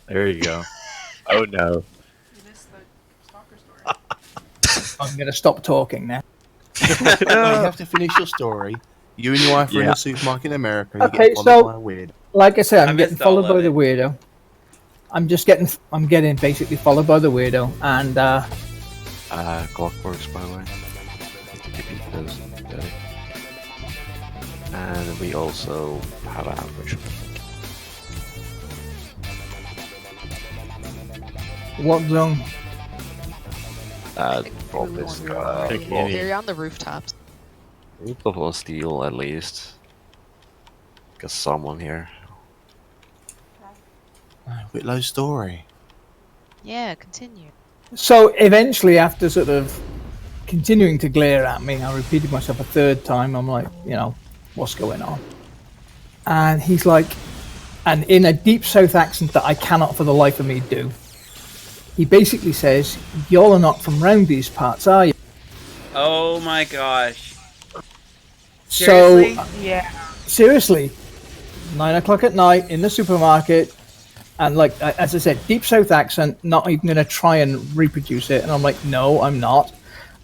There you go. Oh no. You missed the stalker story. I'm going to stop talking now. No, you have to finish your story. You and your wife are in Yeah. a supermarket in America. You Okay, get followed by so a weird. like I said, I I'm getting missed all followed of by the it. weirdo. I'm getting basically followed by the weirdo, and Clockworks, by the way. Need to repeat those. Got it. And we also have an average. what zone? From We this won't be able to- well, They're on the rooftops. roof of steel at least. Got someone here. Whitlow's story. Yeah, continue. So eventually, after sort of continuing to glare at me, I repeated myself a third time. I'm like, what's going on? And he's like, and in a deep South accent that I cannot for the life of me do, he basically says, "Y'all are not from round these parts, are you?" Oh my gosh. So Seriously? Yeah. seriously, 9 o'clock at night in the supermarket, and like as I said, deep South accent. Not even gonna try and reproduce it. And I'm like, no, I'm not.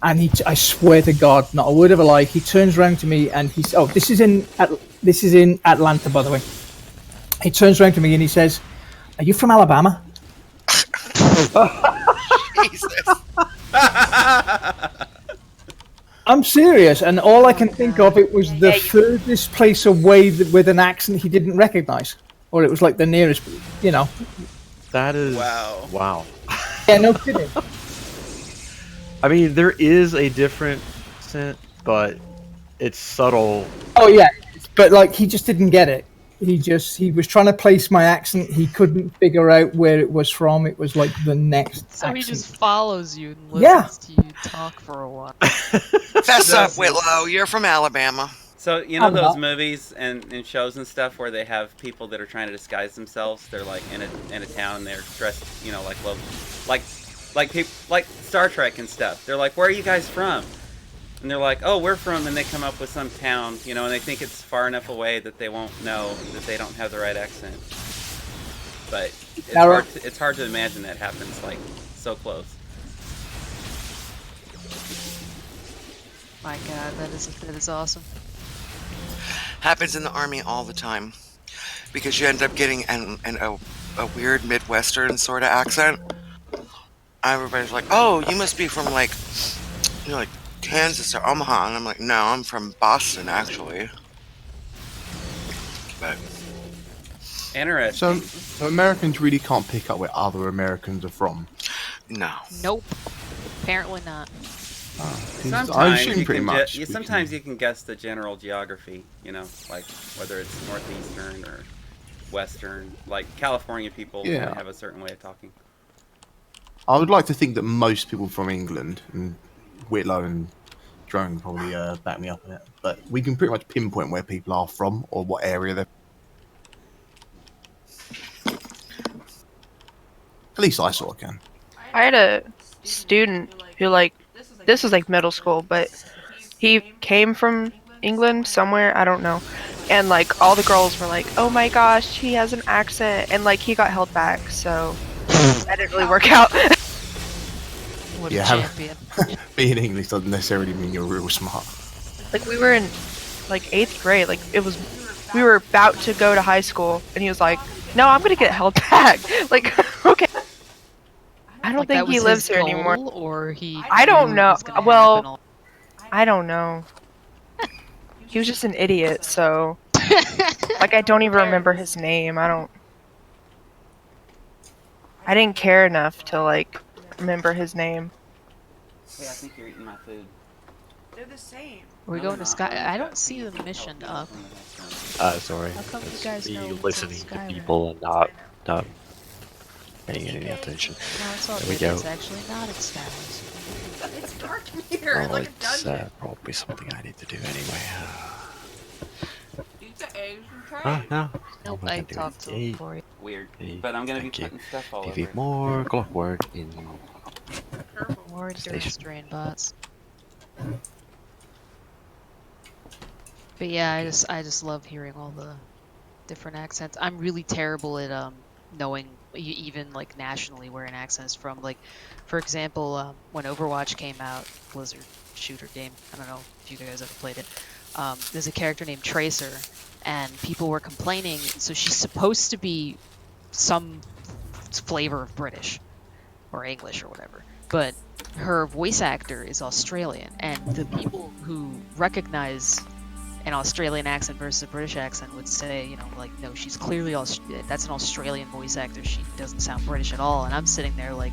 And I swear to God, not a word of a lie. He turns around to me and he's, oh, this is in Atlanta, by the way. He turns around to me and he says, "Are you from Alabama?" Jesus. I'm serious, and all I can think of it was the Yeah, you- furthest place away with an accent he didn't recognize, or it was like the nearest, That is Wow. Wow. Yeah, no kidding. I mean, there is a different accent, but it's subtle. Oh yeah, but like he just didn't get it. He was trying to place my accent. He couldn't figure out where it was from. It was like the next So he accent. just follows you and Yeah. listens to you talk for a while. Fess up, Whitlow. You're from Alabama. So you know I'm those not. movies and shows and stuff where they have people that are trying to disguise themselves. They're like in a town. They're dressed, like low, like people like Star Trek and stuff. They're like, "Where are you guys from?" And they're like, "Oh, we're from," and they come up with some town, and they think it's far enough away that they won't know that they don't have the right accent. But it's hard to imagine that happens like so close. My God, that is awesome. Happens in the army all the time. Because you end up getting a weird Midwestern sort of accent. Everybody's like, "Oh, you must be from like Kansas or Omaha." And I'm like, "No, I'm from Boston, actually." But Interesting. So Americans really can't pick up where other Americans are from. no. Nope. Apparently not. Sometimes I assume you pretty can much. sometimes you can guess the general geography, like whether it's northeastern or western. Like California people Yeah. have a certain way of talking. I would like to think that most people from England, and Whitlow and Drone probably back me up on it, but we can pretty much pinpoint where people are from or what area they're. At least I sort of can. I had a student who this was like middle school, but he came from England somewhere, I don't know. And like all the girls were like, "Oh my gosh, he has an accent," and like he got held back, so that didn't really work out. What Yeah, a have- champion. Being English doesn't necessarily mean you're real smart. Like we were in like 8th grade, like we were about to go to high school, and he was like, "No, I'm gonna get held back." Like, okay. I don't Like, that think he was lives his here anymore. goal, or he. I don't knew it know. was gonna Well- happen I don't know. He was just an idiot, so like I don't even remember his name. I didn't care enough to like remember his name. Hey, I think you're eating my food. They're the same. Are we going to Sky? I don't see the mission up. Sorry. How come you That's guys know me what's listening on to Skyward? people and not paying any attention. No, it's all There we good. go. It's actually not at Skyward. It's dark in here. It's Well, like a it's dungeon. probably something I need to do anyway. Eat the eggs and try Oh, it. no. Nope, I'm I not gonna talked do to it. him for you. Weird. Hey, But I'm gonna be thank you. putting stuff all over Give it. more clockwork in. Careful. More endurance drain bots. But yeah, I just love hearing all the different accents. I'm really terrible at knowing even like nationally where an accent is from. Like, for example, when Overwatch came out, Blizzard shooter game. I don't know if you guys ever played it. There's a character named Tracer, and people were complaining. So she's supposed to be some flavor of British or English or whatever, but her voice actor is Australian, and the people who recognize an Australian accent versus a British accent would say, you know, like, no, she's clearly that's an Australian voice actor. She doesn't sound British at all. And I'm sitting there like,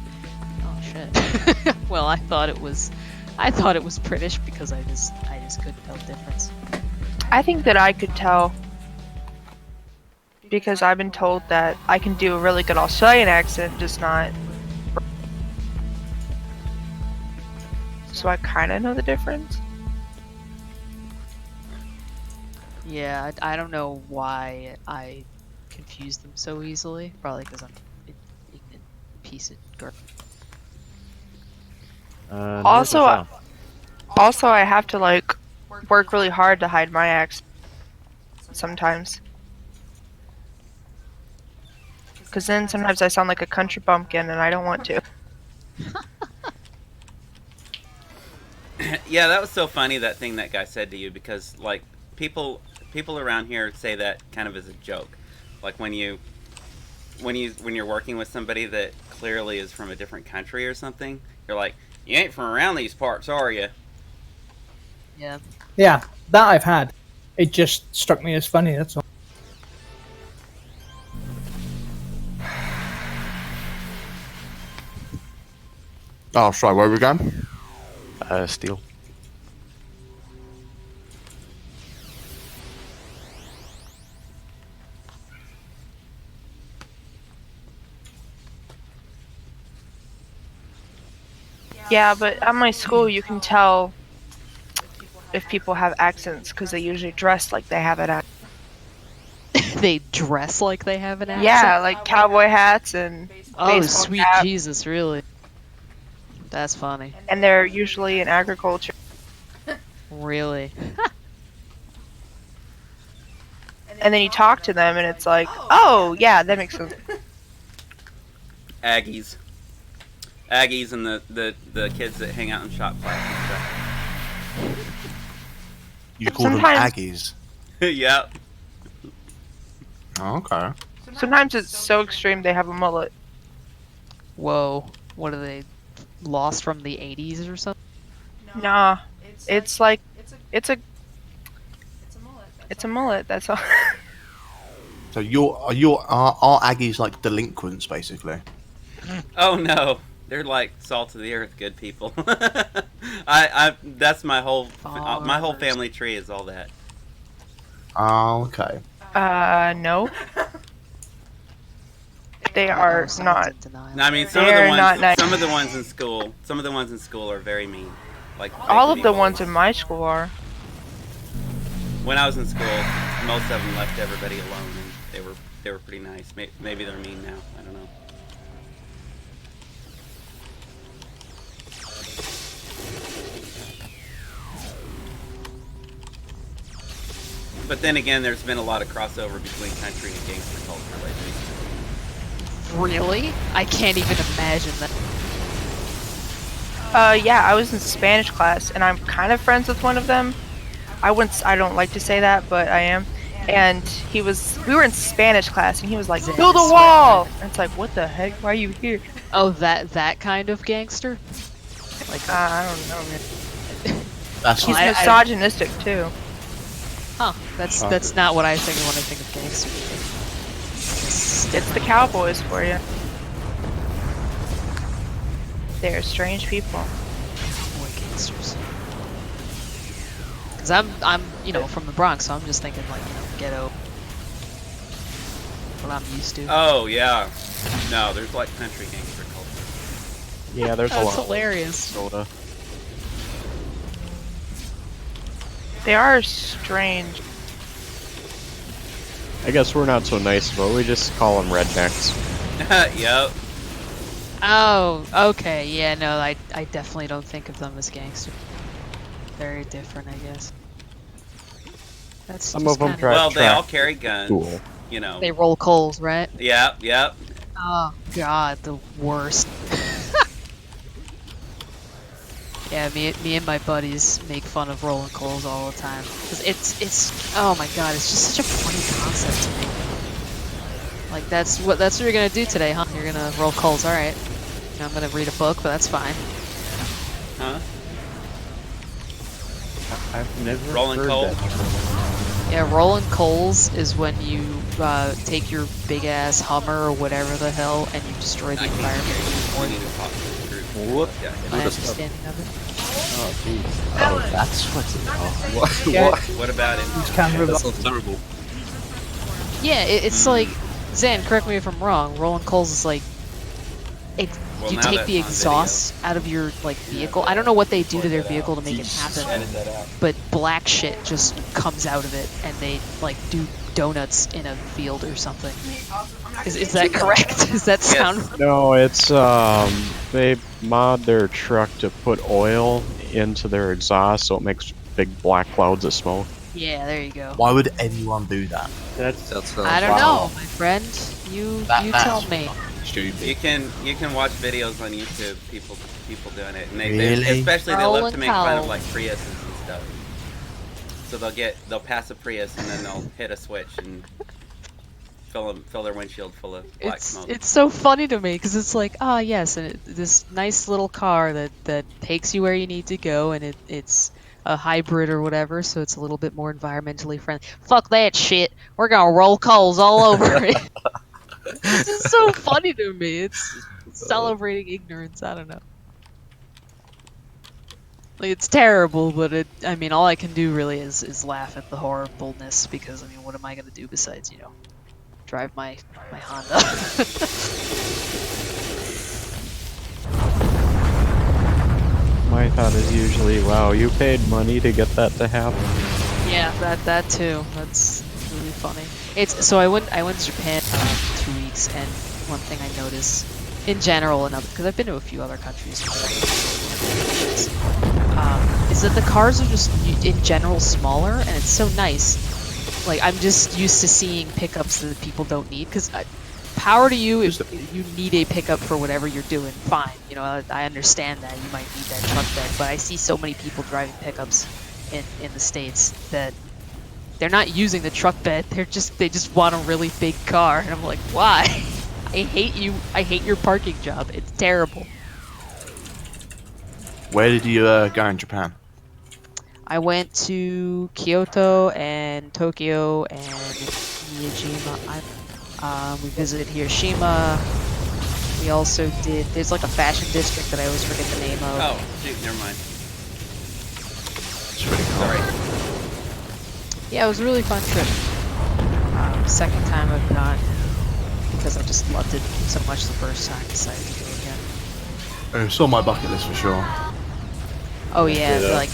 oh shit. Well, I thought it was British because I just couldn't tell the difference. I think that I could tell because I've been told that I can do a really good Australian accent, just not. So I kind of know the difference. Yeah, I don't know why I confuse them so easily. Probably because I'm an ignorant piece of garbage. Also, I have to like work really hard to hide my accent sometimes. Because then sometimes I sound like a country bumpkin and I don't want to. Yeah, that was so funny, that thing that guy said to you, because like people around here say that kind of as a joke. Like when you're working with somebody that clearly is from a different country or something, you're like, you ain't from around these parts, are you? Yeah. Yeah, that I've had. It just struck me as funny, that's all. Oh, sorry, where are we going? Steel. Yeah, but at my school you can tell if people have accents because they usually dress like they have an accent. They dress like they have an accent? Yeah, like cowboy hats and Oh, baseball sweet cap. Jesus, really? That's funny. And they're usually in agriculture. Really? And then you talk to them and it's like, oh, yeah, that makes sense. Aggies and the kids that hang out in shop class and You call them Sometimes- Aggies. stuff. Yep. Oh, okay. Sometimes it's so extreme they have a mullet. Whoa. What are they? Lost from the 80s or something? Nah, it's like, it's a It's a mullet. mullet, that's all. So are Aggies like delinquents, basically? Oh no, they're like salt of the earth, good people. I that's my whole family tree is all that. Oh, okay. No. They are Someone's not. in denial. No, I mean They're not nice. some of the ones in school are very mean. Like All of the people. ones in my school are. When I was in school, most of them left everybody alone, and they were pretty nice. Maybe they're mean now. I don't know. But then again, there's been a lot of crossover between country and gangster culture lately. Really? I can't even imagine that. Yeah, I was in Spanish class, and I'm kind of friends with one of them. I don't like to say that, but I am. And we were in Spanish class, and he was like, build a wall! And it's like, what the heck? Why are you here? Oh, that kind of gangster? Like, I don't know, man. That's He's I- misogynistic, too. huh? That's not what I think of when I think of gangster. It's the cowboys for you. They're strange people. Boy, gangsters. Cause I'm from the Bronx, so I'm just thinking like ghetto. What I'm used to. Oh yeah, no, there's like country gangster culture. Yeah, there's a That's lot. hilarious. Sorta. They are strange. I guess we're not so nice, but we just call them rednecks. Yep. Oh, okay, yeah, no, I definitely don't think of them as gangsters. Very different, I guess. That's Some just of them kinda- try- Well, they track all carry guns. Cool. You know. They roll coals, right? Yep. Oh god, the worst. Yeah, me and my buddies make fun of rolling coals all the time. 'Cause it's oh my god, it's just such a funny concept to me. Like that's what you're gonna do today, huh? You're gonna roll coals, alright. I'm gonna read a book, but that's fine. Huh? I've never Rolling heard coal? that before. Yeah, rolling coals is when you take your big ass Hummer or whatever the hell and you destroy the I can't environment. hear you. More We need than to talk this through. What? Yeah. my understanding of it. Oh, jeez. Oh, that's what it is. What? Yeah. What about it? Use camera. That sounds terrible. Yeah, it's like Zan, correct me if I'm wrong. Rolling coals is like it. Well, You now take that's the on exhaust out of your like vehicle. I don't know what they do to their vehicle to make it happen, but black shit just comes out of it, and they like do donuts in a field or something. Is that correct? Does that sound? No, it's they mod their truck to put oil into their exhaust so it makes big black clouds of smoke. Yeah, there you go. Why would anyone do that? That's I don't know, my friend. You tell me. Stupid. You can watch videos on YouTube, people doing it, and Really? especially they love Rolling to make fun of coal. like Priuses and stuff. So they'll pass a Prius and then they'll hit a switch and fill their windshield full of black smoke. It's so funny to me because it's like, ah, yes, and this nice little car that takes you where you need to go, and it's a hybrid or whatever, so it's a little bit more environmentally friendly. Fuck that shit. We're gonna roll coals all over it. It's just so funny to me. It's celebrating ignorance. I don't know. Like, it's terrible, but I mean, all I can do really is laugh at the horribleness because, I mean, what am I gonna do besides, drive my Honda? My thought is usually, wow, you paid money to get that to happen. Yeah, that too. That's really funny. So I went to Japan 2 weeks, and one thing I noticed in general, and because I've been to a few other countries, is that the cars are just in general smaller, and it's so nice. Like, I'm just used to seeing pickups that people don't need, because power to you if you need a pickup for whatever you're doing, fine. I understand that you might need that truck bed, but I see so many people driving pickups in the States that they're not using the truck bed. They just want a really big car, and I'm like, why? I hate you. I hate your parking job. It's terrible. Where did you go in Japan? I went to Kyoto and Tokyo and Miyajima. We visited Hiroshima. We also there's like a fashion district that I always forget the name of. Oh, shoot, never mind. It's pretty cool. Sorry. Yeah, it was a really fun trip. Second time I've gone because I just loved it so much the first time. Decided to go again. It's on my bucket list for sure. Oh yeah, like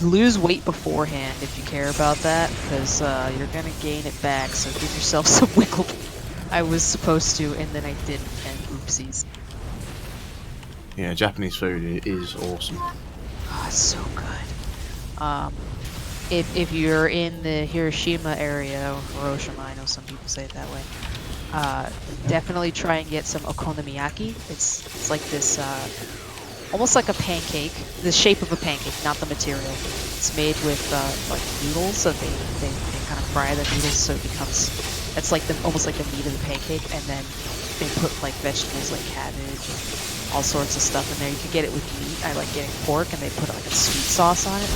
lose weight beforehand if you care about that, because you're gonna gain it back. So give yourself some wiggle. I was supposed to, and then I didn't, and oopsies. Yeah, Japanese food is awesome. Oh, it's so good. If you're in the Hiroshima area, or Hiroshima, I know some people say it that way. Definitely try and get some okonomiyaki. It's like this. Almost like a pancake, the shape of a pancake, not the material. It's made with like noodles, so they kind of fry the noodles so it becomes, it's like almost like the meat of the pancake, and then they put like vegetables like cabbage and all sorts of stuff in there. You can get it with meat. I like getting pork, and they put like a sweet sauce on it.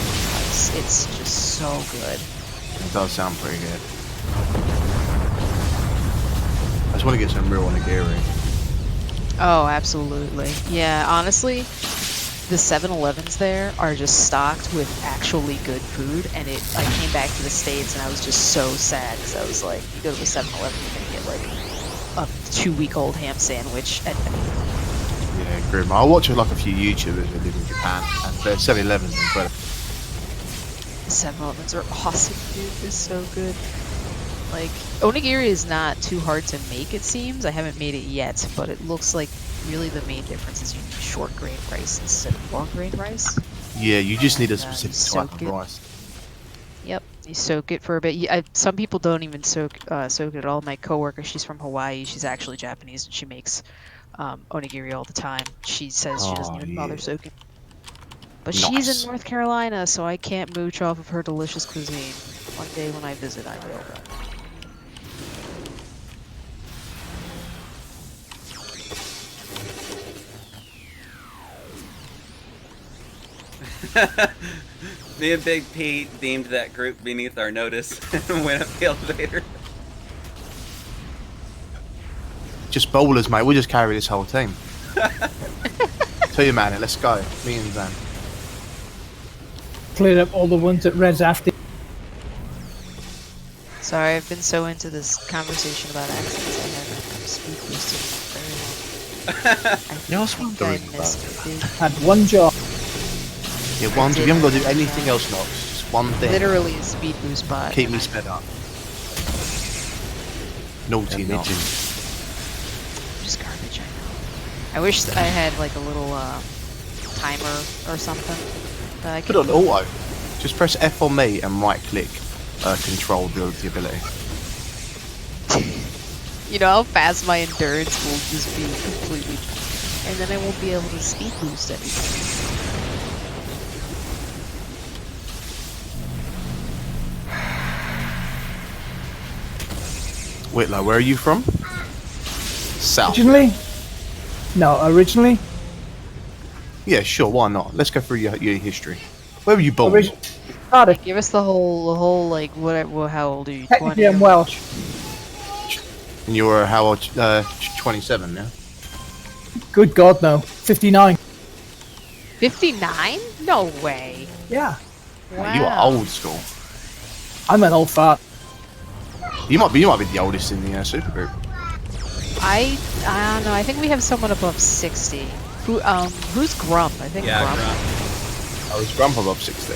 It's just so good. It does sound pretty good. I just want to get some real onigiri. Oh, absolutely. Yeah, honestly, the 7-Elevens there are just stocked with actually good food, and I came back to the States and I was just so sad because I was like, you go to a 7-Eleven, you're gonna get like a 2-week-old ham sandwich. Yeah, grim. I watch like a few YouTubers who live in Japan, and their 7-Elevens are incredible. 7-Elevens are awesome, dude. They're so good. Like, onigiri is not too hard to make, it seems. I haven't made it yet, but it looks like really the main difference is you use short grain rice instead of long grain rice. Yeah, you just need a And, specific soak type of it. rice. Yep, You soak it for a bit. Some people don't even soak it at all. My coworker, she's from Hawaii. She's actually Japanese, and she makes onigiri all the time. She says she doesn't Oh, even yeah. bother soaking. But she's in Nice. North Carolina, so I can't mooch off of her delicious cuisine. One day when I visit, I will. Me and Big Pete deemed that group beneath our notice and went up the elevator. Just bowlers, mate. We'll just carry this whole team. Tell you, man, let's go. Me and Zan. Cleared up all the ones that Red's after. Sorry, I've been so into this conversation about accents, I haven't speak boosted in very long. Yeah, I was I think wondering I about missed it. Had one job. Yeah, one. You haven't got to do anything else, Nox. Just one thing. Literally a speed boost bot. Keep me and sped up. Naughty, me Nox. too. just garbage, I know. I wish I had like a little timer or something that I Put could it on auto. Just press F on me and right click. Control the ability. You know how fast my endurance will just be completely, and then I won't be able to speed boost anything. Whitlow, where are you from? South. Originally? No, originally? Yeah, sure. Why not? Let's go through your history. Where were you born? Cardiff. Give us the whole like whatever. How old are you? Technically, 20 I'm or- Welsh. And you were how old? 27, yeah. Good God, no. 59. 59? No way. Yeah. Wow. You are old school. I'm an old fart. You might be the oldest in the supergroup. I don't know. I think we have someone above 60. Who's Grump? I think Yeah, Grump. Grump. I was grandpa above 60.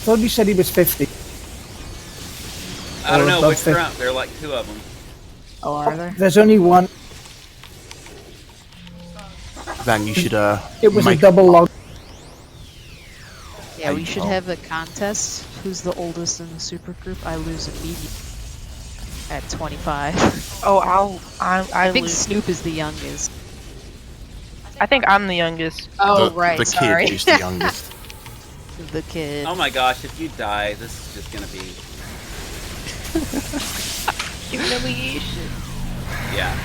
Thought you said he was 50. I don't Or know above which 50. Grump. There are like two of them. Oh, are there? There's only one. Then you should It was a make double log. Yeah, we should Oh. have a contest. Who's the oldest in the supergroup? I lose immediately at 25. Oh, I I think lose. Snoop is the youngest. I think I'm the youngest. Oh, the, right. the sorry. kid is the youngest. The kid. Oh my gosh, if you die, this is just gonna be... Humiliation. Yeah.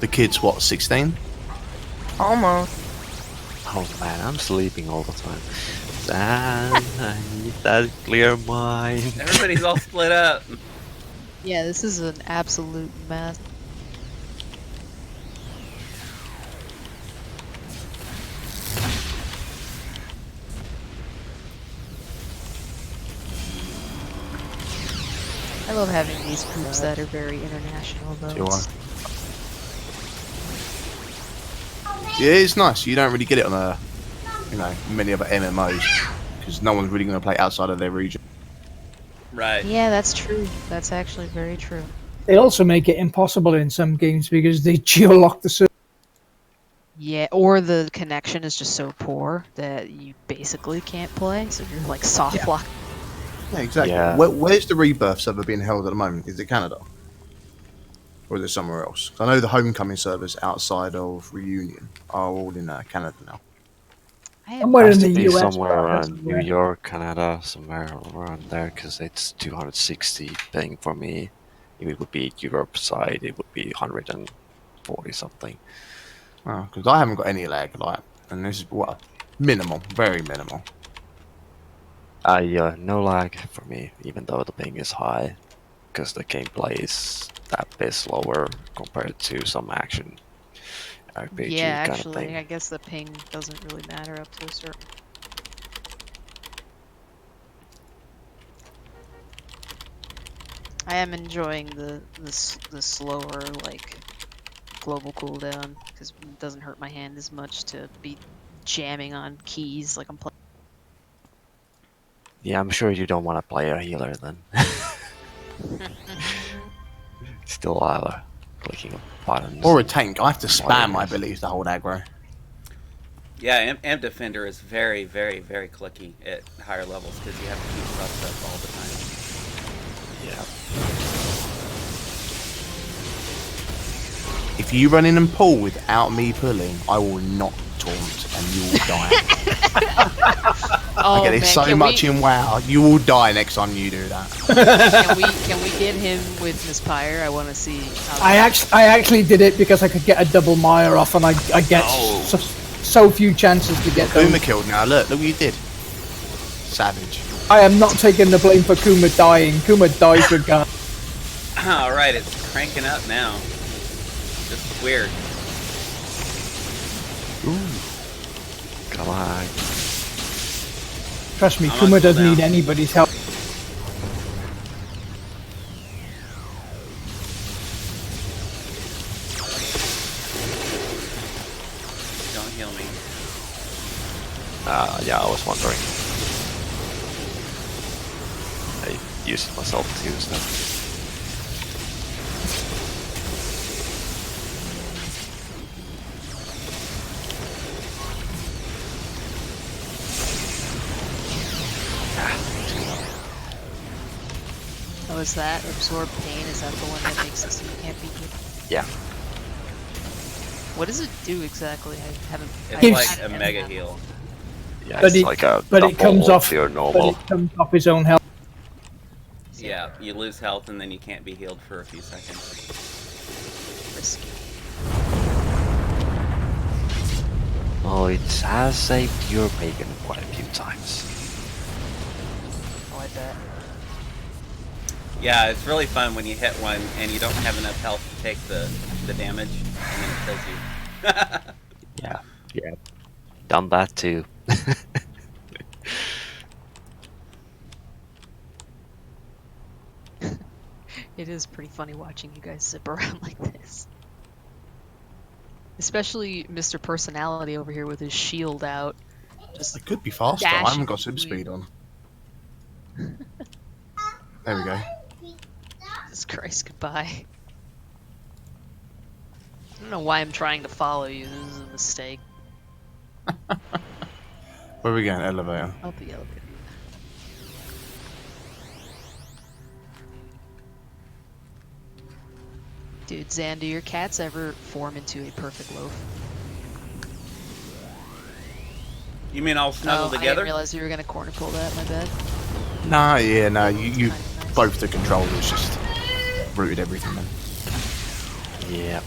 The kid's what, 16? Almost. Oh man, I'm sleeping all the time. Dan, I need that clear mind. Everybody's all split up. Yeah, this is an absolute mess. I love having these groups that are very international, though. You are. Yeah, it's nice. You don't really get it on many other MMOs because no one's really going to play outside of their region. Right. Yeah, that's true. That's actually very true. They also make it impossible in some games because they geolock the server. Yeah, or the connection is just so poor that you basically can't play, so you're like soft locked. Yeah, exactly. Yeah. Where's the Rebirth server being held at the moment? Is it Canada? Or is it somewhere else? 'Cause I know the Homecoming servers outside of Reunion are all in Canada now. I have Somewhere Has in to the be US. somewhere but around that's New where- York, Canada, somewhere around there, because it's 260 paying for me. If it would be Europe side, it would be 140 something. Because I haven't got any lag, and this is minimal, very minimal. Yeah, no lag for me, even though the ping is high, because the gameplay is that bit slower compared to some action RPG Yeah, kind of actually, thing. I guess the ping doesn't really matter up to a certain. I am enjoying the slower like global cooldown because it doesn't hurt my hand as much to be jamming on keys like I'm playing. Yeah, I'm sure you don't want to play a healer then. Still clicking buttons. Or a tank. I have to spam my Wires. abilities to hold aggro. Yeah, M Defender is very, very, very clicky at higher levels because you have to keep buffs up all the time. Yeah. If you run in and pull without me pulling, I will not taunt and you will die. Oh, I get it man, so can much we, in WoW. You will die next time you do that. Can we get him with Misfire? I want to see. How I actually did it because I could get a double Mire off, and I get so few chances to get Kuma those. killed now. Look what you did. Savage. I am not taking the blame for Kuma dying. Kuma dies with gun. Alright, it's cranking up now. Just weird. Come on. Trust me, I'm Kuma on doesn't cooldown. need anybody's help. Don't heal me. Yeah, I was wondering. I used it myself too, so. Oh, is that absorb pain? Is that the one that makes it so you can't be hit? Yeah. What does it do exactly? I haven't. It's I like haven't a had mega that. heal. Yeah, But it's it- like a But it comes double off. to your But normal. it comes off his own health. Yeah, you lose health and then you can't be healed for a few seconds. Risky. Oh, it has saved your bacon quite a few times. Oh, I bet. Yeah, it's really fun when you hit one and you don't have enough health to take the damage and then it kills you. Yeah. Done that too. It is pretty funny watching you guys zip around like this. Especially Mr. Personality over here with his shield out. Just It could be faster. I dashing haven't got super between- speed on. There we go. Jesus Christ, goodbye. I don't know why I'm trying to follow you. This is a mistake. Where are we going? Elevator. Up the elevator. Dude, Zan, do your cats ever form into a perfect loaf? You mean all snuggled I didn't together? realize you were gonna corner pull that, my bad. Nah, yeah, no, you Nice. both the controllers just rooted everything then. Yeah.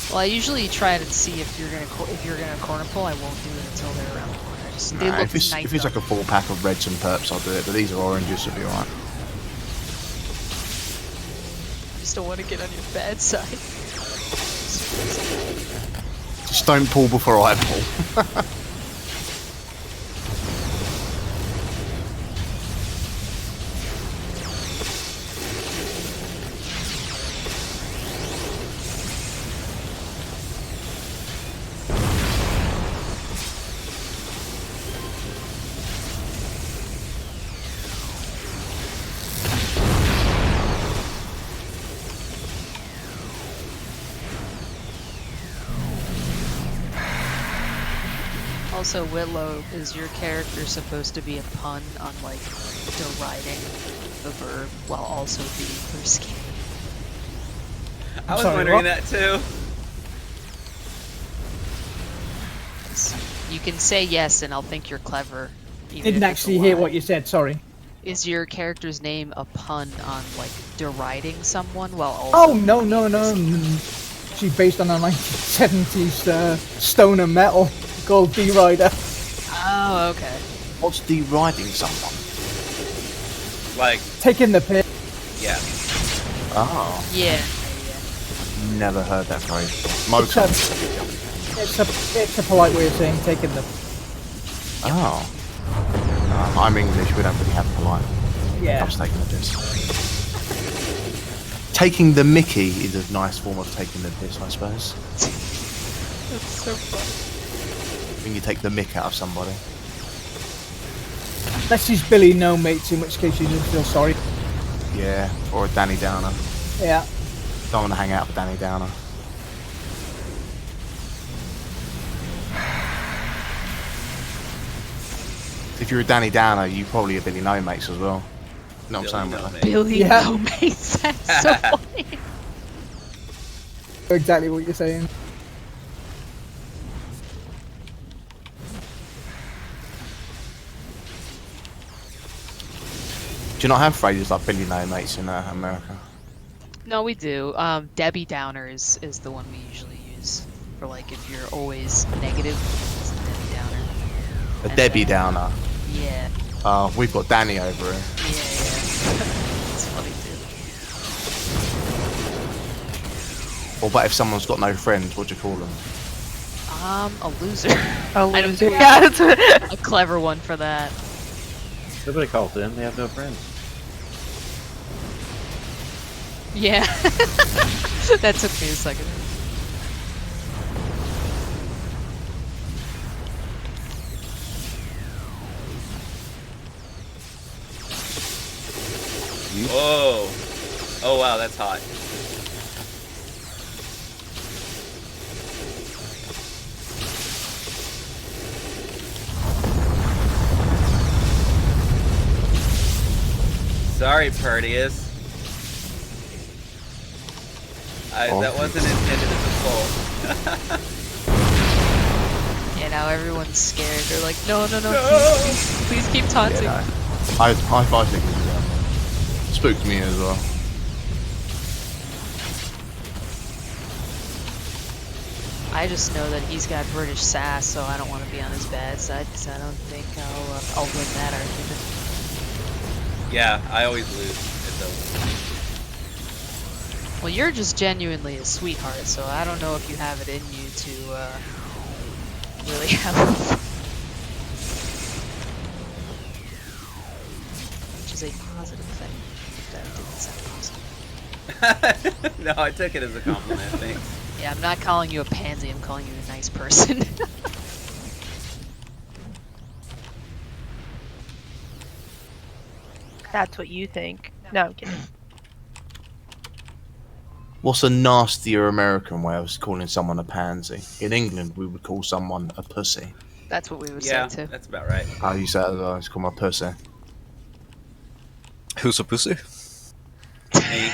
Well, I usually try to see if you're gonna corner pull. I won't do it until they're around the corner. They Nah, look if it's nice like a up. full pack of reds and perps, I'll do it. But these are oranges, so it'll be alright. I just don't want to get on your bad side. Just don't pull before I pull. Also, Whitlow, is your character supposed to be a pun on, like, deriding the verb while also being risky? I was sorry, wondering what? that too. You can say yes, and I'll think you're clever. even Didn't if it's a actually hear lie. what you said. Sorry. Is your character's name a pun on, like, deriding someone while also... Oh no no no! She's based on a 1970s stoner metal called D-Rider. Oh, okay. What's deriding someone? Like, Taking the piss. yeah. Oh, Yeah. never heard that phrase before. It's a, it's a polite way of saying taking the. Oh. I'm English, we don't really have polite. Yeah. I was taking the piss. Taking the mickey is a nice form of taking the piss, I suppose. That's so funny. When you take the mick out of somebody. Unless she's Billy No Mates, in which case you just feel sorry. Yeah, or a Danny Downer. Yeah. Don't want to hang out with Danny Downer. If you're a Danny Downer, you probably a Billy No mates as well. You know what I'm saying? Like, Billy Yeah. no mates. That's so funny. Exactly what you're saying. do you not have phrases like Billy No mates in America? No, we do. Debbie Downer is the one we usually use for like if you're always negative. It's a Debbie Downer. A And Debbie then- Downer. Yeah. We've got Danny over here. Yeah. It's funny too. Or what if someone's got no friends? What do you call them? A loser. A I don't loser. think Yeah, that's what. a clever one for that. Nobody calls them. They have no friends. Yeah. That took me a second. Whoa. Oh wow, that's hot. Sorry, Perdius. That wasn't intended as a pull. Yeah, now everyone's scared. They're like, no, please keep taunting. Yeah, no. I think it spooked me as well. I just know that he's got British sass, so I don't want to be on his bad side because I don't think I'll win that argument. Yeah, I always lose at those. Well, you're just genuinely a sweetheart, so I don't know if you have it in you to really have. Which is a positive thing. That didn't sound positive. No, I took it as a compliment, thanks. Yeah, I'm not calling you a pansy, I'm calling you a nice person. That's what you think. No, I'm kidding. What's a nastier American way of calling someone a pansy? In England, we would call someone a pussy. That's what we would Yeah, say too. that's about right. How you say it as well? It's called my pussy. Who's a pussy? Me.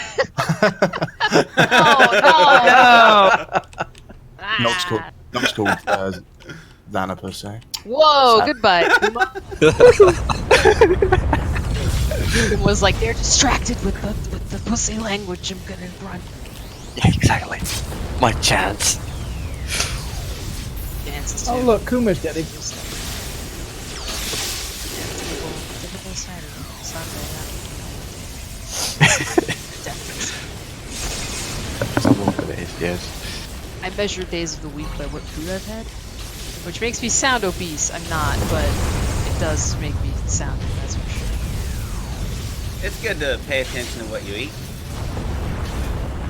Knox called Than a pussy. Whoa, Sad. goodbye. Was like they're distracted with the pussy language. I'm gonna run. Yeah, exactly. My chance. Dances Oh too. look, Kuma's dead. Yeah, typical Saturday, Sunday. Definitely. Someone for this, yes. I measure days of the week by what food I've had, which makes me sound obese. I'm not, but it does make me sound it, that's for sure. It's good to pay attention to what you eat.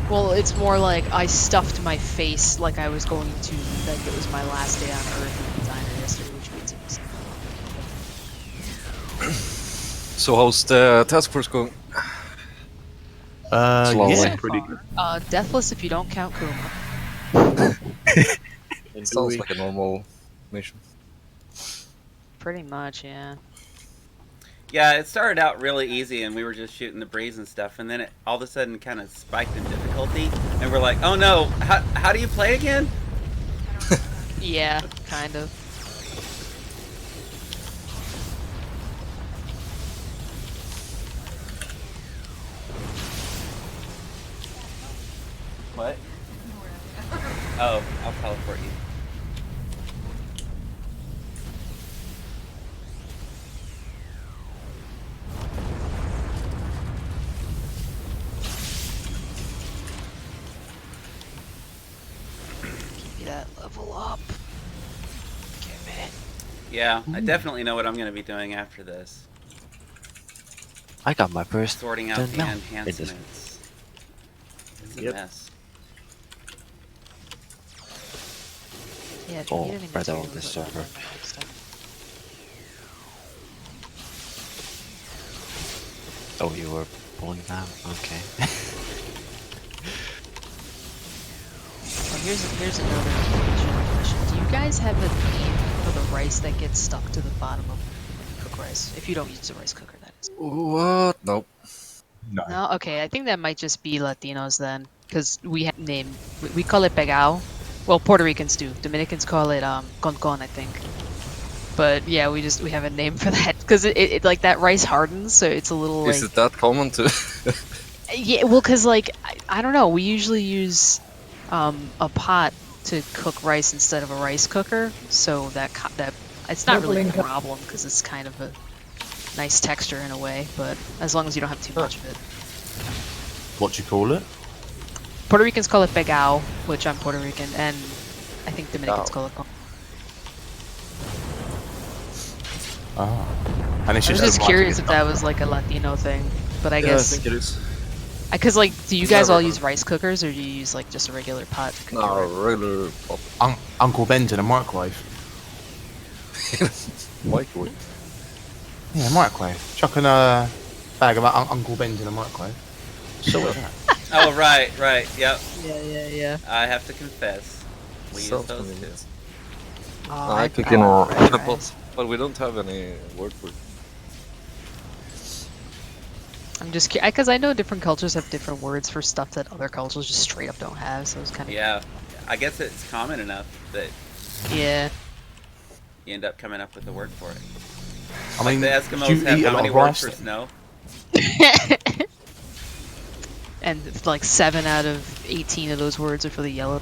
Well, it's more like I stuffed my face like I was going to, like it was my last day on Earth in the diner yesterday, which means it was. So how's the task force going? Slowly. Yeah, pretty good. Deathless if you don't count Kuma. It sounds like a normal mission. Pretty much, yeah. Yeah, it started out really easy, and we were just shooting the breeze and stuff, and then it all of a sudden kind of spiked in difficulty, and we're like, oh no, how do you play again? Yeah, kind of. What? Oh, I'll teleport you. Give me that level up. Give it. Yeah, I definitely know what I'm going to be doing after this. I got my first. Sorting out the No. enhancements. It's a Yep. mess. Yeah, if you Oh, need any right on materials, this let me know. server. Stuff. Oh, you were pulling that? Okay. here's another legitimate question. Do you guys have a name for the rice that gets stuck to the bottom of cooked rice? If you don't use a rice cooker, that is. What? Nope. No. No, okay. I think that might just be Latinos then, because we have name. We call it pegao. Well, Puerto Ricans do. Dominicans call it con, I think. But yeah, we have a name for that because it like that rice hardens, so it's a little like. Is it that common to? Yeah, well, because like I don't know, we usually use a pot to cook rice instead of a rice cooker, so that it's not really a problem because it's kind of a nice texture in a way, but as long as you don't have too much of it. What you call it? Puerto Ricans call it pegao, which I'm Puerto Rican, and I think Dominicans call it con. Ah. And it's I was just just curious if that was like a Latino thing, but I guess. I think it is. Because like, do you guys Never all heard. use rice cookers, or do you use like just a regular pot to cook? No, your rice? regular pop. Uncle Ben's in a microwave. Microwave. Yeah, microwave. Chucking a bag of Uncle Ben's in a microwave. So is that? Oh, right, yep. Yeah. I have to confess, we use those too. Self-convenience. Oh, I cook I in love a french pot, fries. but we don't have any word for it. I'm just curious, because I know different cultures have different words for stuff that other cultures just straight up don't have, so it's kind of. Yeah, I guess it's common enough that Yeah. you end up coming up with a word for it. I Like mean, the do Eskimos you have eat a how lot many of words rice? for snow? And it's like 7 out of 18 of those words are for the yellow.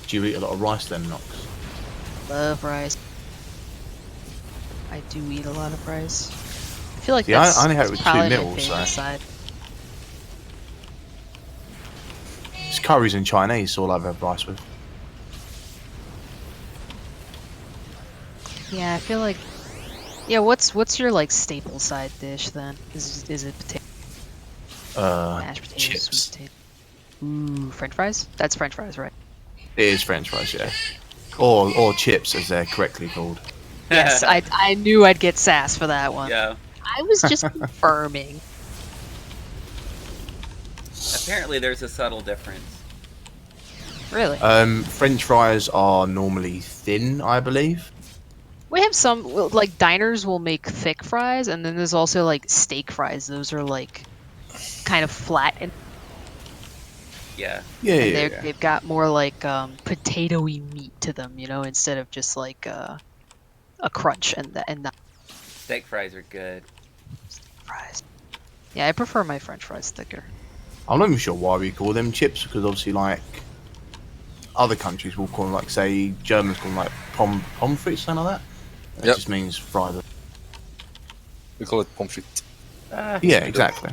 Do you eat a lot of rice then, Nox? Love rice. I do eat a lot of rice. I feel like Yeah, that's I only had it with 2 probably my meals, favorite so. side. It's curries and Chinese, all I've had rice with. Yeah, I feel like. Yeah, what's your like staple side dish then? Is it potato, mashed potatoes, Chips. sweet potato? Ooh, French fries? That's French fries, right? It is French fries, yeah. Or chips, as they're correctly called. Yes, I knew I'd get sass for that one. Yeah. I was just confirming. Apparently, there's a subtle difference. Really? French fries are normally thin, I believe. We have some, well, like diners will make thick fries, and then there's also like steak fries. Those are like kind of flat and Yeah. Yeah. they've got more like potatoey meat to them, instead of just like a crunch and that Steak fries are good. fries. Yeah, I prefer my French fries thicker. I'm not even sure why we call them chips, because obviously, like, other countries will call them, like, say, Germans call them, like, pommes frites, something like that. It Yep. just means fried. We call it pommes frites. Yeah, exactly.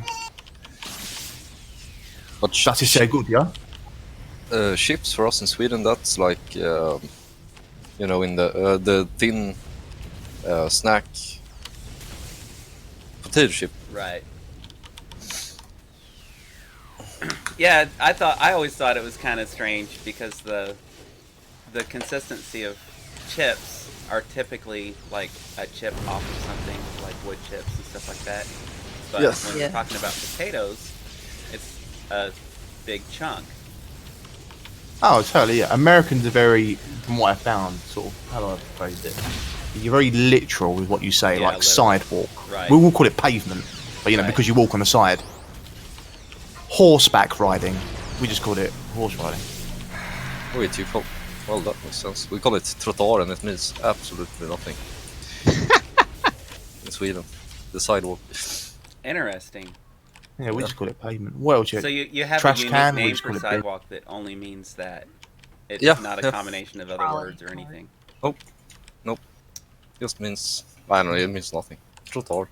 But That is so good, yeah? chips for us in Sweden, that's like, in the thin snack potato chip. Right. Yeah, I always thought it was kind of strange because the consistency of chips are typically like a chip off of something, like wood chips and stuff like that. But Yes. when you're talking about potatoes, it's a big chunk. Oh, totally, yeah. Americans are very, from what I found, sort of, how do I phrase it? You're very literal with what you say, Yeah, like literal. sidewalk. Right. We will call it pavement, but, Right. because you walk on the side. Horseback riding. We just called it horse riding. Wait, well, that makes sense. We call it trottoir, and it means absolutely nothing. In Sweden, the sidewalk. Interesting. Yeah, we just call it pavement. Well, check. So you have Trash a unique can, we name just for call it bin. sidewalk that only means that it's Yeah, not a yeah. combination of other Trolley words or car. anything. Nope. Just means, I don't know, it means nothing. Trottoir.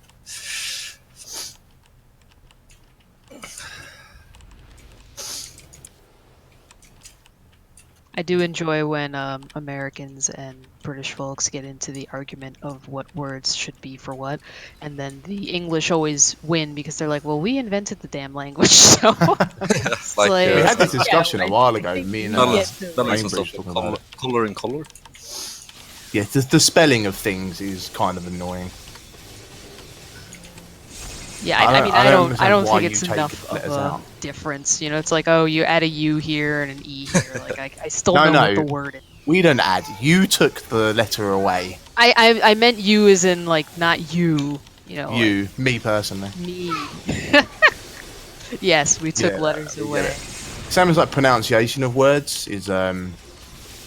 I do enjoy when Americans and British folks get into the argument of what words should be for what, and then the English always win because they're like, "Well, we invented the damn language." So it's Like, like, We had this yeah, discussion a while ago, I think me and we That get means, to- that means some Cambridge stuff talking like about color in color. Yeah, the spelling of things is kind of annoying. Yeah, I mean, I don't understand why think you it's take enough of letters a out. difference. You know, it's like, oh, you add a U here and an E here. Like, I still No, know what no. the word is. We don't add. You took the letter away. I meant you as in like not you. You know, You, me personally. like me. Yes, we took Yeah, letters we get away. it. Same as like pronunciation of words is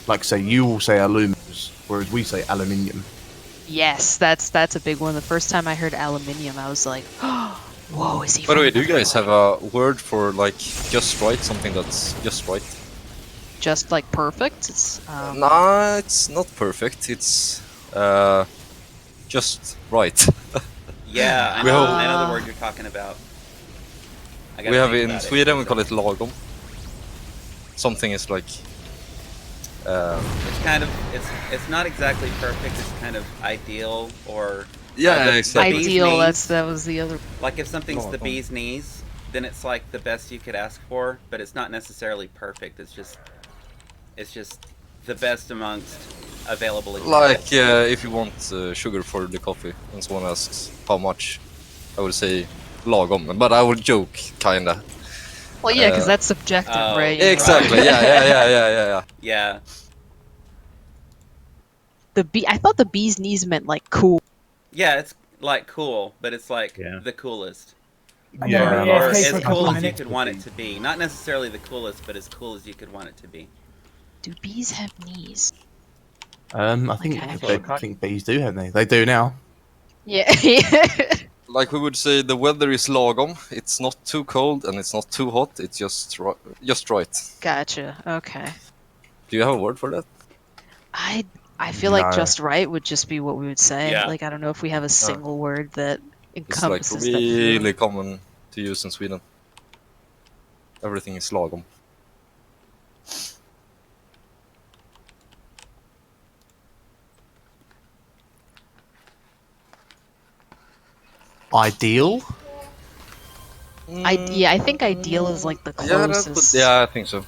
like say you will say aluminium, whereas we say aluminium. Yes, that's a big one. The first time I heard aluminium, I was like, whoa, is he? By the way, from do you guys have a word for like just right? Something that's just right? just like perfect? It's Nah, it's not perfect. It's just right. Yeah, I We know, have- I know the word you're talking about. I gotta We have think in about it. Sweden we call it lagom. Something is like. It's kind of it's not exactly perfect. It's kind of ideal or Yeah, the exactly. bee's ideal. knees. That was the other. Like if something's the Lagom. bee's knees, then it's like the best you could ask for, but it's not necessarily perfect. It's just the best amongst available Like ingredients. if you want sugar for the coffee and someone asks how much, I would say lagom, but I would joke kinda. Well, yeah, because that's subjective, Oh, right? You know? Exactly. Yeah. Yeah. The bee. I thought the bee's knees meant like cool. Yeah, it's like cool, but it's like Yeah. the coolest. And then Or, be or AFK for as a couple cool of as you minutes. could want it to be. Not necessarily the coolest, but as cool as you could want it to be. Do bees have knees? I think bees do have they? They do now. Yeah. Yeah. Like we would say, the weather is lagom. It's not too cold and it's not too hot. It's just right. Gotcha. Okay. Do you have a word for that? I feel like No. just right would just be what we would say. Yeah. Like I don't know if we have a single word that It's like encompasses that really feeling. common to use in Sweden. Everything is lagom. Ideal. I think ideal is like the Yeah, closest. yeah, I think so.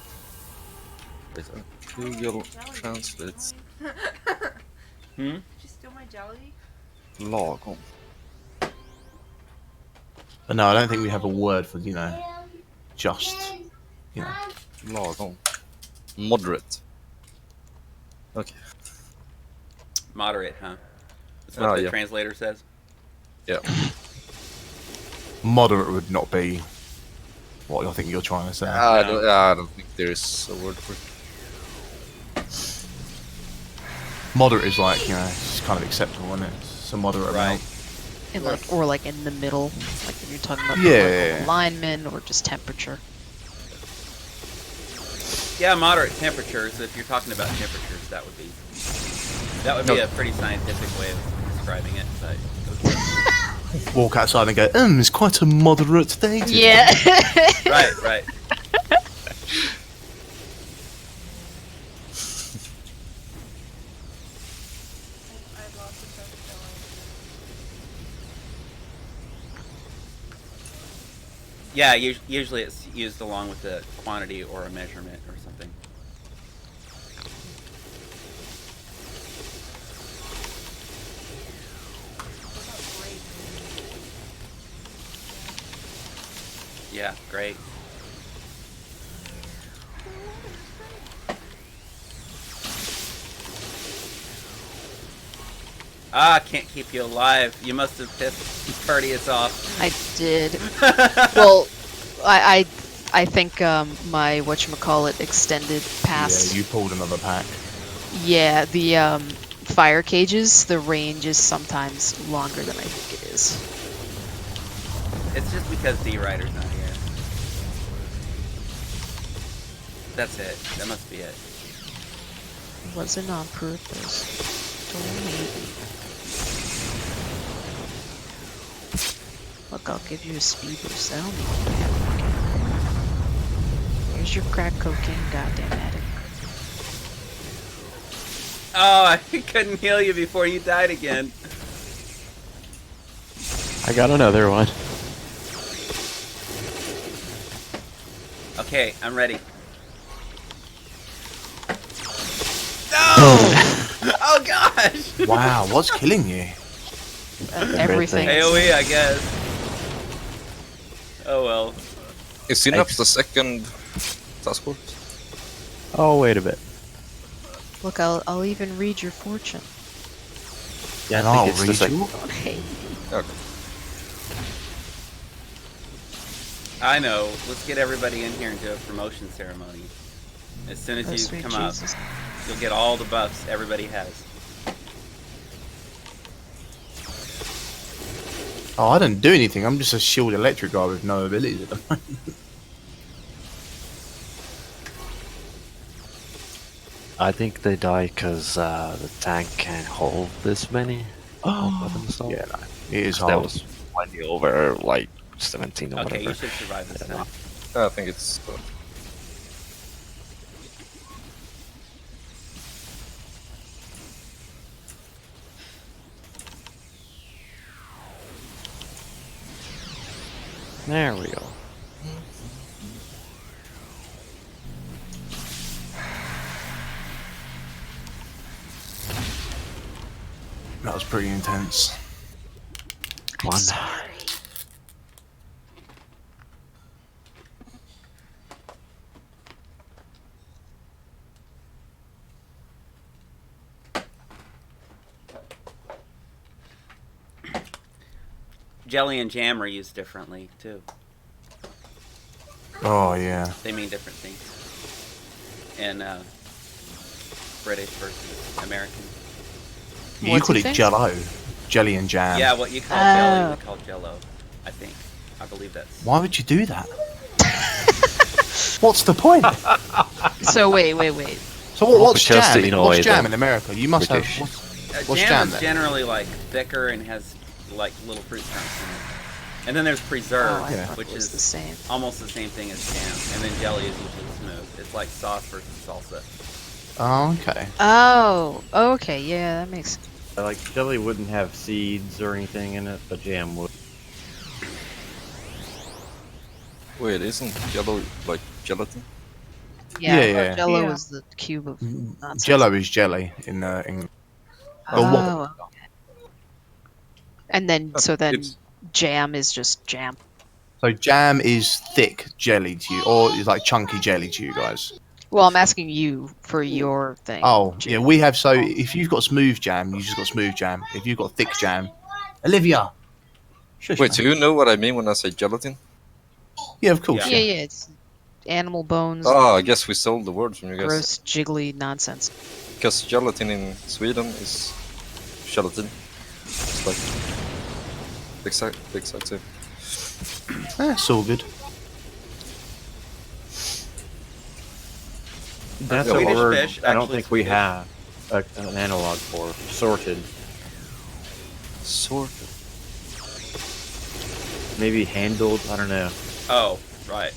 Wait, Google translates Hmm? Did you steal my jelly? lagom. But no, I don't think we have a word for just Lagom. Moderate. Okay. Moderate, huh? That's what Oh, the yeah. translator says. Yeah. moderate would not be what I think you're trying to say. I don't think there is a word for it. Moderate is like it's kind of acceptable, isn't it? It's a moderate amount. And or like in the middle, like when you're talking about Yeah. alignment or just temperature. Yeah, moderate temperatures. If you're talking about temperatures, that would be a pretty scientific way of describing it. But Walk outside and go, it's quite a moderate day today. Yeah. right. Yeah, usually it's used along with the quantity or a measurement or something. Yeah, great. Ah, I can't keep you alive. You must have pissed Perdius off. I did. Well, I think my whatchamacallit extended past. Yeah, you pulled another pack. Yeah, the fire cages, the range is sometimes longer than I think it is. It's just because D-Rider's not here. That's it. That must be it. It wasn't on purpose. Don't hate me. Look, I'll give you a speed boost. I don't need you to have it. Here's your crack cocaine, goddamn addict. Oh, I couldn't heal you before you died again. I got another one. Okay, I'm ready. No! Oh gosh! Wow, what's killing you? Everything. AoE, I guess. Oh well. Is Synapse the second task force? Oh, wait a bit. Look, I'll even read your fortune. Yeah, And I I'll think it's the read second. you. Hey. Okay. I know. Let's get everybody in here and do a promotion ceremony. As soon as Oh, you sweet come Jesus. up, you'll get all the buffs everybody has. Oh, I don't do anything. I'm just a shield electric guy with no abilities at the moment. I think they die because the tank can't hold this many. Yeah, no, it is That hard. was 20 over like 17 or Okay, whatever. you should survive this time. I think it's. There we go. That was pretty intense. One. Jelly and jam are used differently too. Oh yeah. They mean different things. In British versus American. You What's call he it think? Jello, jelly and jam. Yeah, what you call jelly, we call Jello. I think. I believe that's. Why would you do that? What's the point? So wait. So what's Just jam? to annoy What's jam the in America? You must British. have. What's jam jam is then? generally like thicker and has like little fruit chunks in it. And then there's preserve, Oh, I thought which it was is the same. almost the same thing as jam. And then jelly is usually smooth. It's like sauce versus salsa. Oh, okay. Oh, okay, yeah, that makes sense. Like jelly wouldn't have seeds or anything in it, but jam would. Wait, isn't yellow like gelatin? Yeah, I Yeah, thought yeah. Jello Yeah. was the cube of nonsense. Jello is jelly in England. Oh, okay. And then, so then, It's- jam is just jam. So jam is thick jelly to you, or is like chunky jelly to you guys? Well, I'm asking you for your thing. Oh, yeah, Jam. we have. So if you've got smooth jam, you just got smooth jam. If you've got thick jam, Olivia. Shush, Wait, man. so you know what I mean when I say gelatin? Yeah, of course. Yeah, Yeah. yeah, it's animal bones, Ah, I guess we stole the word from you guys. gross, jiggly nonsense. Because gelatin in Sweden is gelatin. It's like the exact same. That's all good. That's Yeah, a Swedish word fish, I don't actually think we Swedish. have an analog for. Sorted. Sort of. Maybe handled, I don't know. Oh, right.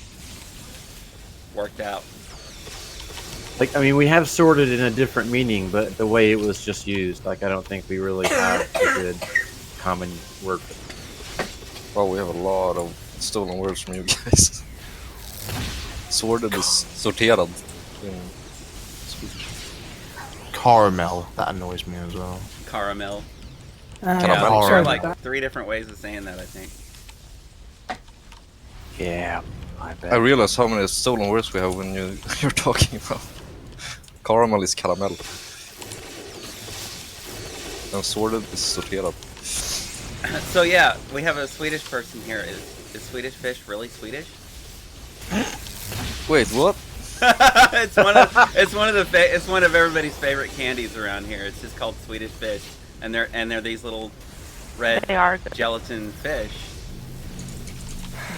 Worked out. Like, I mean, we have sorted in a different meaning, but the way it was just used, like, I don't think we really have a good common word for it. Well, we have a lot of stolen words from you guys. Sorted is sorterad in Swedish. Caramel. That annoys me as well. Caramel. Caramel. Yeah, there are Caramel. like 3 different ways of saying that, I think. Yeah, I bet. I realize how many stolen words we have when you're talking about. Caramel is caramel. And sorted is sorterad. So yeah, we have a Swedish person here. Is Swedish fish really Swedish? Wait, what? it's one of everybody's favorite candies around here. It's just called Swedish fish, and they're these little red They are good. gelatin fish.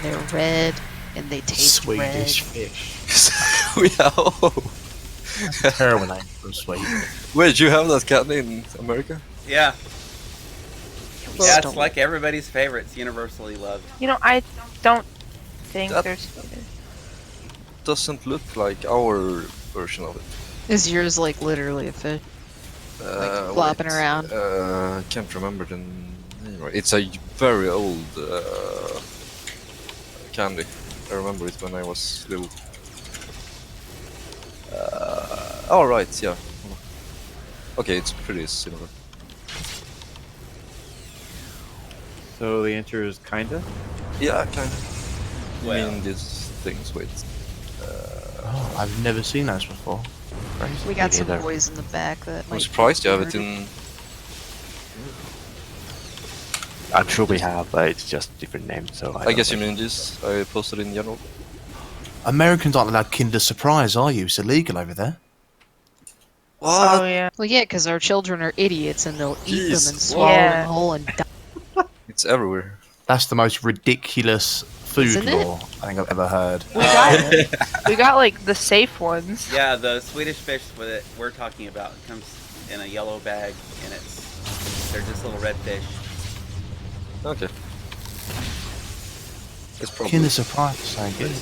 They're red, and they taste Swedish red. fish. We have. Terrible name for a sweet. Wait, you have that candy in America? Yeah, We yeah, stole it's like everybody's favorite. It's universally loved. You know, I don't think That- there's. Doesn't look like our version of it. Is yours like literally a fish? flopping around. I can't remember the name. It's a very old candy. I remember it when I was little. All right, yeah. Okay, it's pretty similar. So the answer is kinda? Yeah, kind of. I mean these things with. Oh, I've never seen those before. Crazy. We got some either. boys in the back that I'm might surprised you have it be in. I'm sure we have, but it's just different names. So I guess you mean this. I posted in general. Americans aren't allowed Kinder Surprise, are you? It's illegal over there. Oh yeah. Well, yeah, because our children are idiots and they'll eat them and Jeez, swallow yeah. them whole and die. It's everywhere. That's the most ridiculous food Isn't it? law I think I've ever heard. We got like the safe ones. Yeah, the Swedish fish that we're talking about comes in a yellow bag, and they're just little red fish. Okay. It's probably. Kinder Surprise is so good.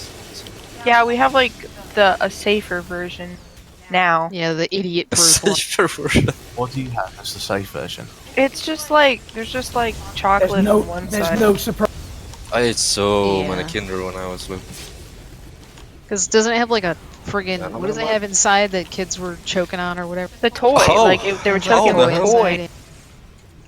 Yeah, we have like a safer version now. Yeah, the idiot proof one. Safer version. What do you have as the safe version? It's just like there's just like chocolate on one There's side. no surprise. I ate so Yeah. many Kinder when I was little. Because doesn't it have like a friggin' Yeah, what does it have inside that kids were choking on or whatever? The toy, Oh. like they were choking Oh, on the the hell? toy.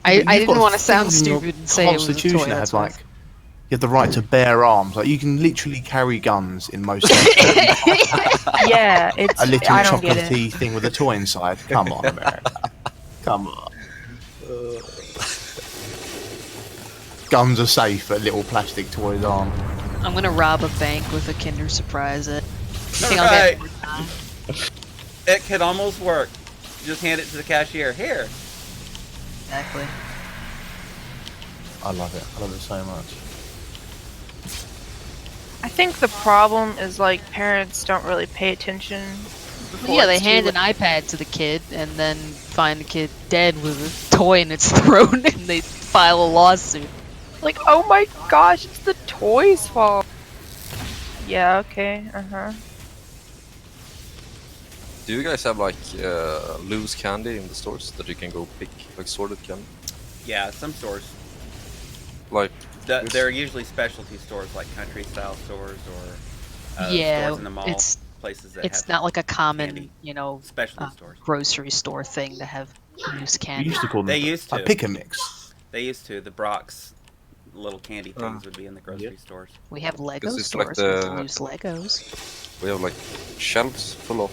I You've didn't got want to sound things in your stupid and say it was a Constitution toy. that That's has why. like you have the right to bear arms. Like you can literally carry guns in most states. Yeah, it's A little I don't get it. chocolatey thing with a toy inside. Come on, America. Come on. Guns are safe, but little plastic toys aren't. I'm gonna rob a bank with a Kinder Surprise. You think I'll Alright. get more time? It could almost work. Just hand it to the cashier. Here. Exactly. I love it. I love it so much. I think the problem is like parents don't really pay attention. before Yeah, they it's too hand an late. iPad to the kid and then find the kid dead with a toy in its throat and they file a lawsuit. Like, oh my gosh, it's the toy's fault. Yeah, okay, Do you guys have like loose candy in the stores that you can go pick, like sorted candy? Yeah, some stores. Like They're usually specialty stores, like country style stores or Yeah, stores in the mall. it's- Places that It's have not like a common, candy. you know, Specialty stores. grocery store thing to have loose We candy. used to call them They used to. a pick a mix. They used to. The Brock's little candy things would be in the grocery stores. We have Lego it's like stores with the- loose Legos. we have like shelves full of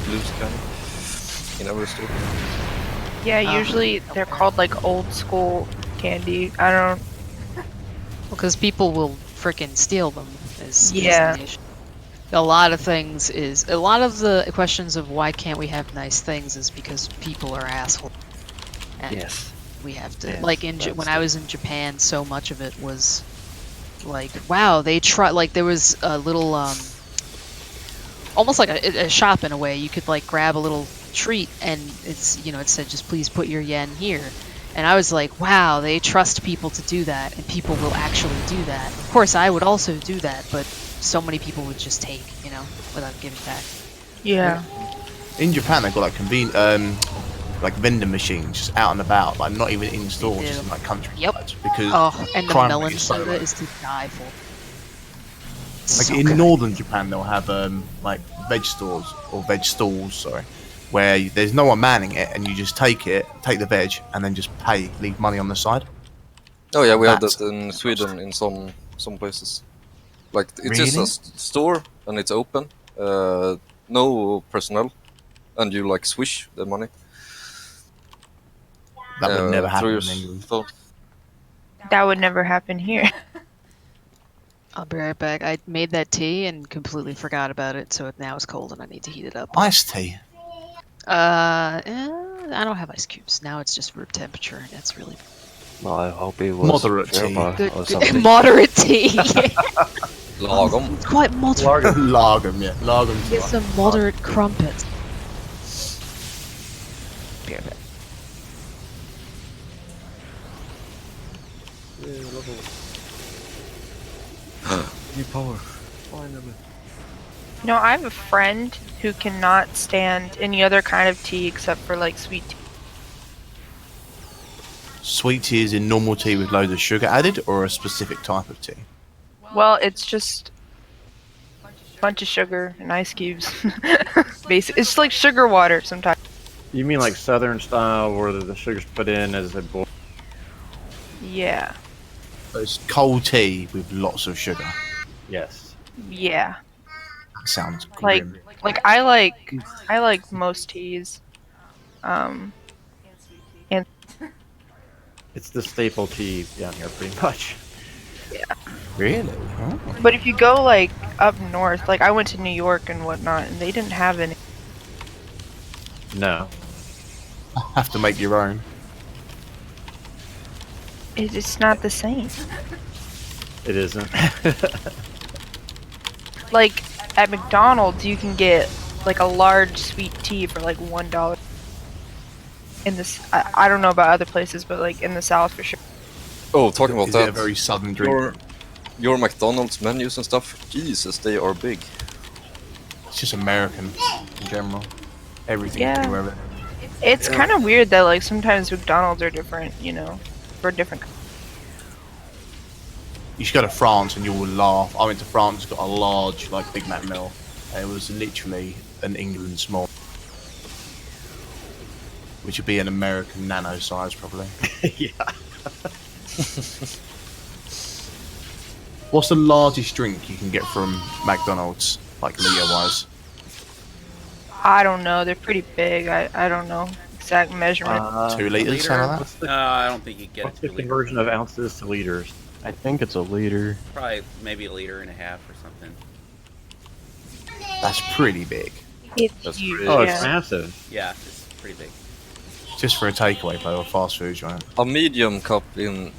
loose candy in every store. Yeah, usually they're called like old school candy. I don't. Because people will frickin' steal them. Is Yeah. the issue. A lot of the questions of why can't we have nice things is because people are assholes. And Yes. we have to Yes, like when I was in Japan, so much of it was like, wow, they try like there was a little almost like a shop in a way. You could like grab a little treat and it's it said just please put your yen here. And I was like, wow, they trust people to do that, and people will actually do that. Of course, I would also do that, but so many people would just take, without giving back. Yeah. In Japan, they've got like vending machines just out and about, like not even in stores, They just do. in like country. Yep. Because Oh, and the crime melon rate is so soda low. is to die for. Like So in good. northern Japan, they'll have like veg stores or veg stalls, sorry, where there's no one manning it, and you just take the veg, and then just leave money on the side. Oh yeah, we have That's- that in Sweden in some places. Like it's Really? just a store and it's open, no personnel, and you like swish the money. That would never happen through in your England. phone. That would never happen here. I'll be right back. I made that tea and completely forgot about it, so now it's cold and I need to heat it up. Iced tea. I don't have ice cubes. Now it's just room temperature, and that's really Well, I hope it was Moderate tea. German good. or something. Moderate tea. Lagom. It's quite moderate. Lagom, yeah. Lagom. Get some moderate crumpet. Be right back. New power. Finally. No, I have a friend who cannot stand any other kind of tea except for like sweet tea. Sweet tea is in normal tea with loads of sugar added, or a specific type of tea? Well, it's just a bunch of sugar and ice cubes. Basic. It's like sugar water sometimes. You mean like Southern style, where the sugar's put in as a boil? Yeah. So it's cold tea with lots of sugar. Yes. Yeah. That sounds Like grim. I like most teas. And It's the staple tea down here, pretty much. Really? Oh. but if you go like up north, like I went to New York and whatnot, and they didn't have any. No. Have to make your own. It's not the same. It isn't. Like at McDonald's, you can get like a large sweet tea for like $1. In this, I don't know about other places, but like in the South for sure. Oh, talking about Is it a that. very southern drink? Your McDonald's menus and stuff, Jesus, they are big. It's just American in general. Everything Yeah. everywhere. It's kind of weird that like sometimes McDonald's are different, you know, for different. You should go to France and you will laugh. I went to France, got a large like Big Mac meal. And it was literally an England small, which would be an American nano size probably. Yeah. What's the largest drink you can get from McDonald's, like Leo wise? I don't know. They're pretty big. I don't know exact measurement. 2 liters, something like What's that. the, I don't think you get what's it the to a liter. conversion of ounces to liters? I think it's a liter. Probably maybe a liter and a half or something. That's pretty big. It's That's huge. pretty- Oh, yeah. it's massive. Yeah, it's pretty big. Just for a takeaway, though, or fast food joint. A medium cup in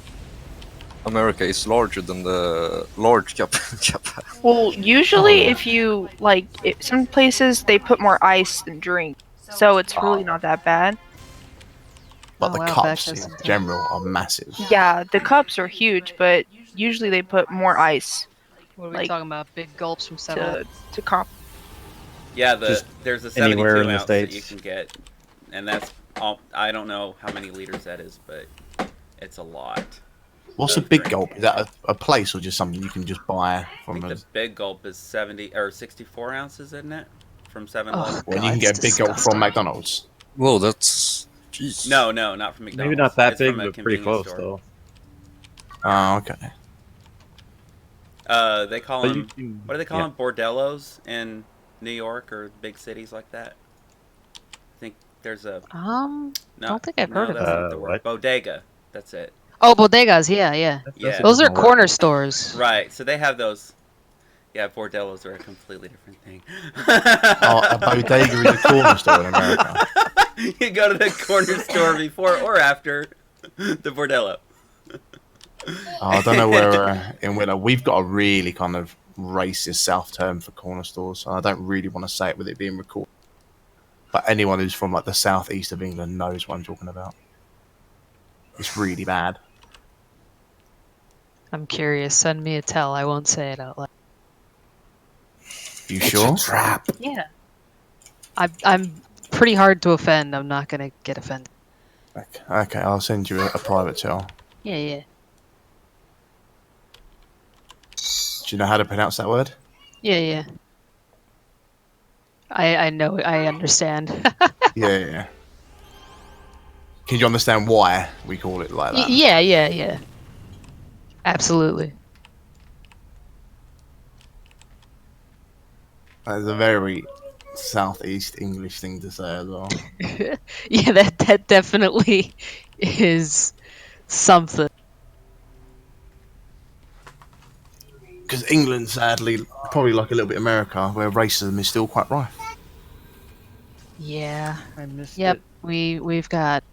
America is larger than the large cup in Japan. Well, usually if you like, some places they put more ice than drink, so it's really not that bad. But Oh, the wow, cups Bex has in some- general are massive. Yeah, the cups are huge, but usually they put more ice What are we Like, talking about? Big gulps from 7 to comp. Yeah, Just there's a anywhere 72 in the ounce that you States. can get, and that's all. I don't know how many liters that is, but it's a lot. What's a of big drink. gulp? Is that a place or just something you can just buy I from think a... the big gulp is 70 or 64 ounces, isn't it? From 7-Eleven. Oh, Well, God, you can get a it's big gulp disgusting. from McDonald's. Whoa, that's... Jeez. No, not from McDonald's. Maybe not that It's big, from a but pretty convenience close, store. though. Oh, okay. They call But them. you- What do they call yeah. them? Bordellos in New York or big cities like that. I think there's a. No, don't think I've heard of that's that. not the word. What? Bodega. That's it. Oh, bodegas, yeah. Yeah. That's a Those are different word. corner stores. Right. So they have those. Yeah, bordellos are a completely different thing. Oh, a bodega is a corner store in America. You go to the corner store before or after the bordello. Oh, I don't know where in Willow. We've got a really kind of racist South term for corner stores, and I don't really want to say it with it being recorded. But anyone who's from like the southeast of England knows what I'm talking about. It's really bad. I'm curious. Send me a tell. I won't say it out loud. You sure? Trap. Yeah. I'm pretty hard to offend. I'm not gonna get offended. Okay, I'll send you a private tell. Yeah. Do you know how to pronounce that word? Yeah. I know. I understand. Yeah. Can you understand why we call it like that? Yeah. Absolutely. That's a very southeast English thing to say as well. Yeah, that definitely is something. Because England, sadly, probably like a little bit America, where racism is still quite rife. Yeah. I missed Yep. it. We've got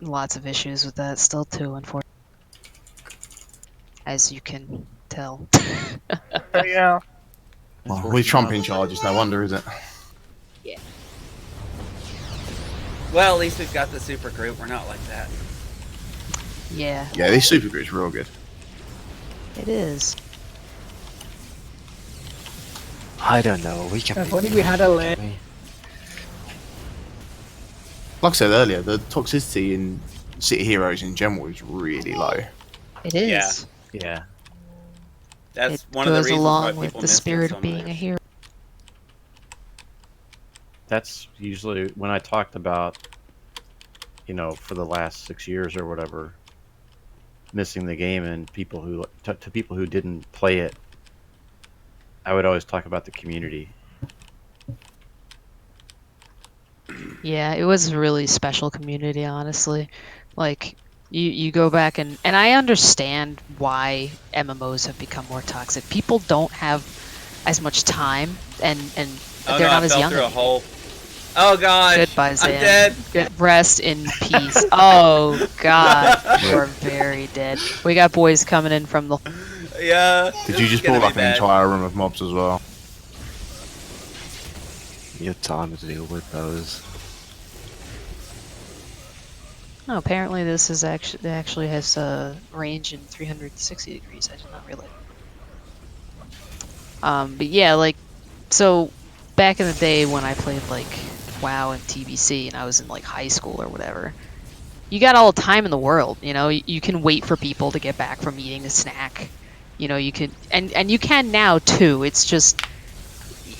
lots of issues with that still too, unfortunately. As you can tell. Yeah. Well, with Trump in charge, it's no wonder, is it? Well, at least we've got the super group. We're not like that. Yeah, Yeah, this supergroup's real good. it is. I don't know. We can. If only we had a can we? Like I said earlier, the toxicity in City Heroes in general is really low. It is. Yeah. That's It one of the goes reasons along why with people the miss spirit so of being much. a hero. That's usually when I talked about, for the last 6 years or whatever, missing the game and people who to people who didn't play it I would always talk about the community. Yeah, it was a really special community, honestly. Like you go back and I understand why MMOs have become more toxic. People don't have as much time and Oh they're no, not I as fell young through a anymore. hole. Oh god. Goodbye, I'm Zan. dead. Good rest in peace. Oh god, you are very dead. We got boys coming in from the Yeah. Did this you is just gonna pull be like an bad. entire room of mobs as well? You have time to deal with those. Oh, apparently this is actually has a range in 360 degrees. I did not realize. But yeah, like, so back in the day when I played like WoW and TBC and I was in like high school or whatever, you got all the time in the world. You know, you can wait for people to get back from eating a snack. You know, you can, and you can now too. It's just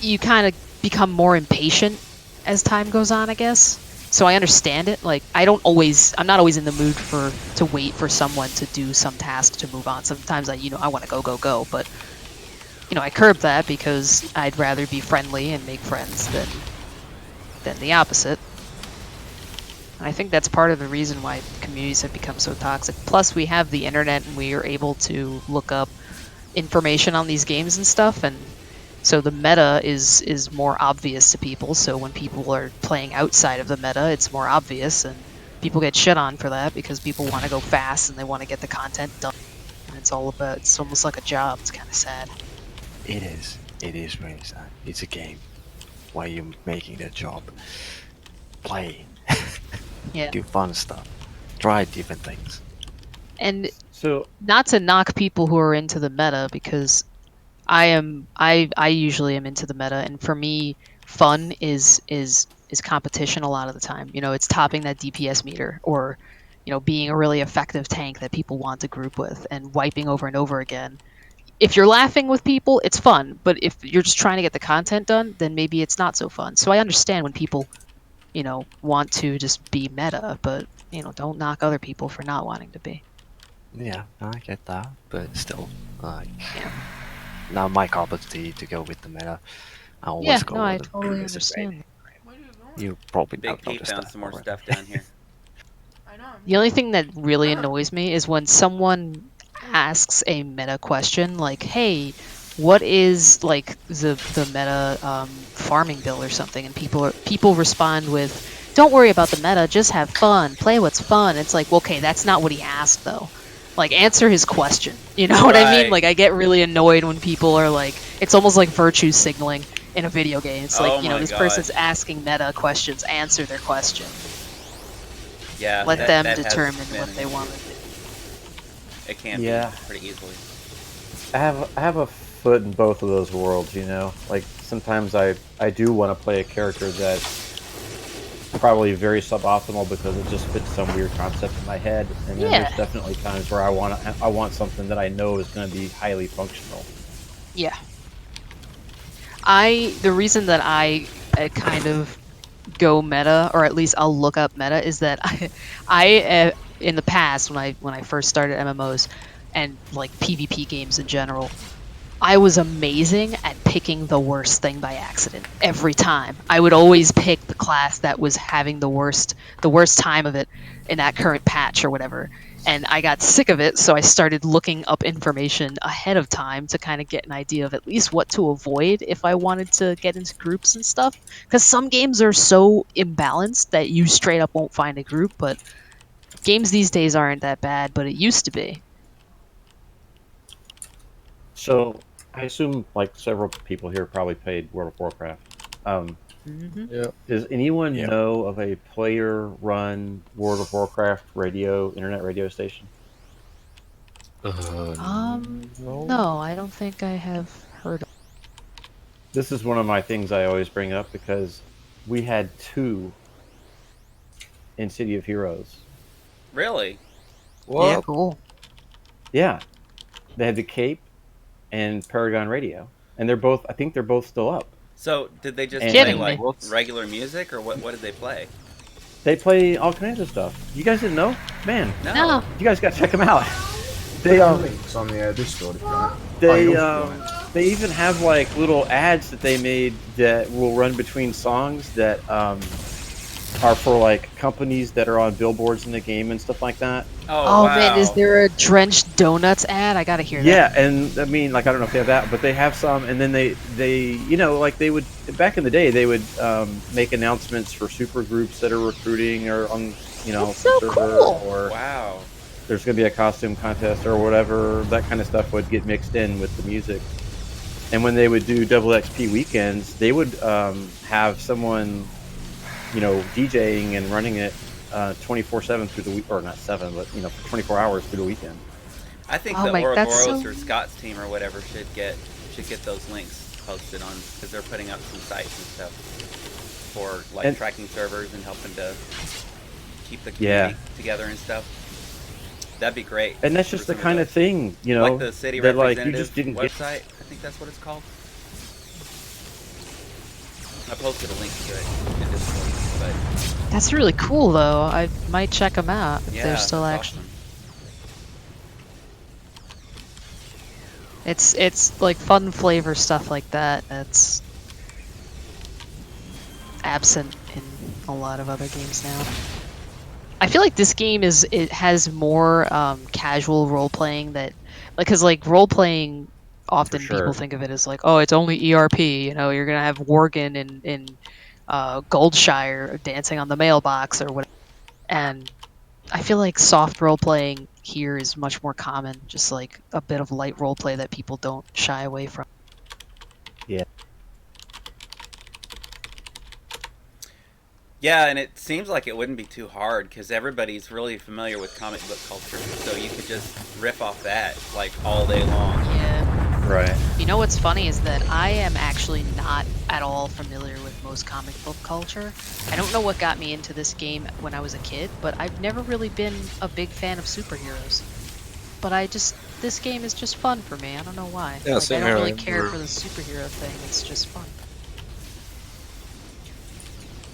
you kind of become more impatient as time goes on, I guess. So I understand it. Like I'm not always in the mood to wait for someone to do some task to move on. Sometimes I want to go, but I curb that because I'd rather be friendly and make friends than the opposite. And I think that's part of the reason why communities have become so toxic. Plus, we have the internet and we are able to look up information on these games and stuff, and so the meta is more obvious to people. So when people are playing outside of the meta, it's more obvious, and people get shit on for that because people want to go fast and they want to get the content done. And it's almost like a job. It's kind of sad. It is. It is really sad. It's a game. Why are you making that job? Play. Yeah. Do fun stuff. Try different things. And So not to knock people who are into the meta, because I usually am into the meta, and for me, fun is competition a lot of the time. It's topping that DPS meter, or being a really effective tank that people want to group with and wiping over and over again. If you're laughing with people, it's fun, but if you're just trying to get the content done, then maybe it's not so fun. So I understand when people, want to just be meta, but don't knock other people for not wanting to be. Yeah, I get that, but still, not my cup of tea to go with the meta. I always Yeah, go no, I with the totally basic understand. rating. You probably Big don't P notice found that some more already. stuff down here. The only thing that really annoys me is when someone asks a meta question like, "Hey, what is like the meta farming bill or something?" And people respond with, "Don't worry about the meta, just have fun, play what's fun." It's like, well, okay, that's not what he asked though. Like, answer his question. You know what I mean? Right. Like, I get really annoyed when people are like, it's almost like virtue signaling in a video game. It's like, Oh my this God. person's asking meta questions, answer their question. Yeah. Let that- them that has determine been what an they issue. want to do. It can Yeah. be pretty easily. I have a foot in both of those worlds, Like sometimes I do want to play a character that's probably very suboptimal because it just fits some weird concept in my head, and then Yeah. there's definitely times where I want something that I know is going to be highly functional. Yeah. The reason that I kind of go meta, or at least I'll look up meta, is that I in the past when I first started MMOs and like PvP games in general, I was amazing at picking the worst thing by accident every time. I would always pick the class that was having the worst time of it in that current patch or whatever. And I got sick of it, so I started looking up information ahead of time to kind of get an idea of at least what to avoid if I wanted to get into groups and stuff. Because some games are so imbalanced that you straight up won't find a group, but games these days aren't that bad, but it used to be. So I assume like several people here probably played World of Warcraft. Yeah. Does anyone Yeah. know of a player-run World of Warcraft internet radio station? No, I don't think I have heard of. This is one of my things I always bring up because we had two in City of Heroes. Really? What? Yeah, cool. Yeah, they had the Cape and Paragon Radio, and I think they're both still up. So did they just And- play Kidding like me. regular music, or what did they play? They play all kinds of stuff. You guys didn't know? Man, No. you guys got to check them out. They Links on the Discord if you want. they Oh, They even have like little ads that they made that will run between songs that are for like companies that are on billboards in the game and stuff like that. Oh, wow. man, is there a drenched donuts ad? I gotta hear Yeah, that. and I mean, like I don't know if they have that, but they have some, and then they you know like they would back in the day they would make announcements for super groups that are recruiting or on That's some so server cool. or Wow. there's gonna be a costume contest or whatever. That kind of stuff would get mixed in with the music. And when they would do double XP weekends, they would have someone, DJing and running it 24/7 through the week, or not 7, but for 24 hours through the weekend. I think Oh the my- that's Ouroboros so- or Scott's team or whatever should get those links posted on, because they're putting up some sites and stuff for like And- tracking servers and helping to keep the community together and stuff. That'd be great. And that's just for the some kind of those. thing, Like the city that like you representative just didn't get. website. I think that's what it's called. I posted a link to it in Discord, but That's really cool, though. I might check them out if yeah, they're still that's actually. awesome. It's like fun flavor stuff like that. That's absent in a lot of other games now. I feel like this game has more casual role playing that, like, because like role playing, often sure. people think of it as like, oh, it's only ERP. You're gonna have Worgen in Goldshire dancing on the mailbox or whatever. And I feel like soft role playing here is much more common, just like a bit of light role play that people don't shy away from. Yeah. Yeah, and it seems like it wouldn't be too hard because everybody's really familiar with comic book culture, so you could just riff off that like all day long. Yeah. Right. You know what's funny is that I am actually not at all familiar with most comic book culture. I don't know what got me into this game when I was a kid, but I've never really been a big fan of superheroes. But this game is just fun for me. I don't know why. Yeah, Like, I same don't here. really care for the superhero thing. It's just fun.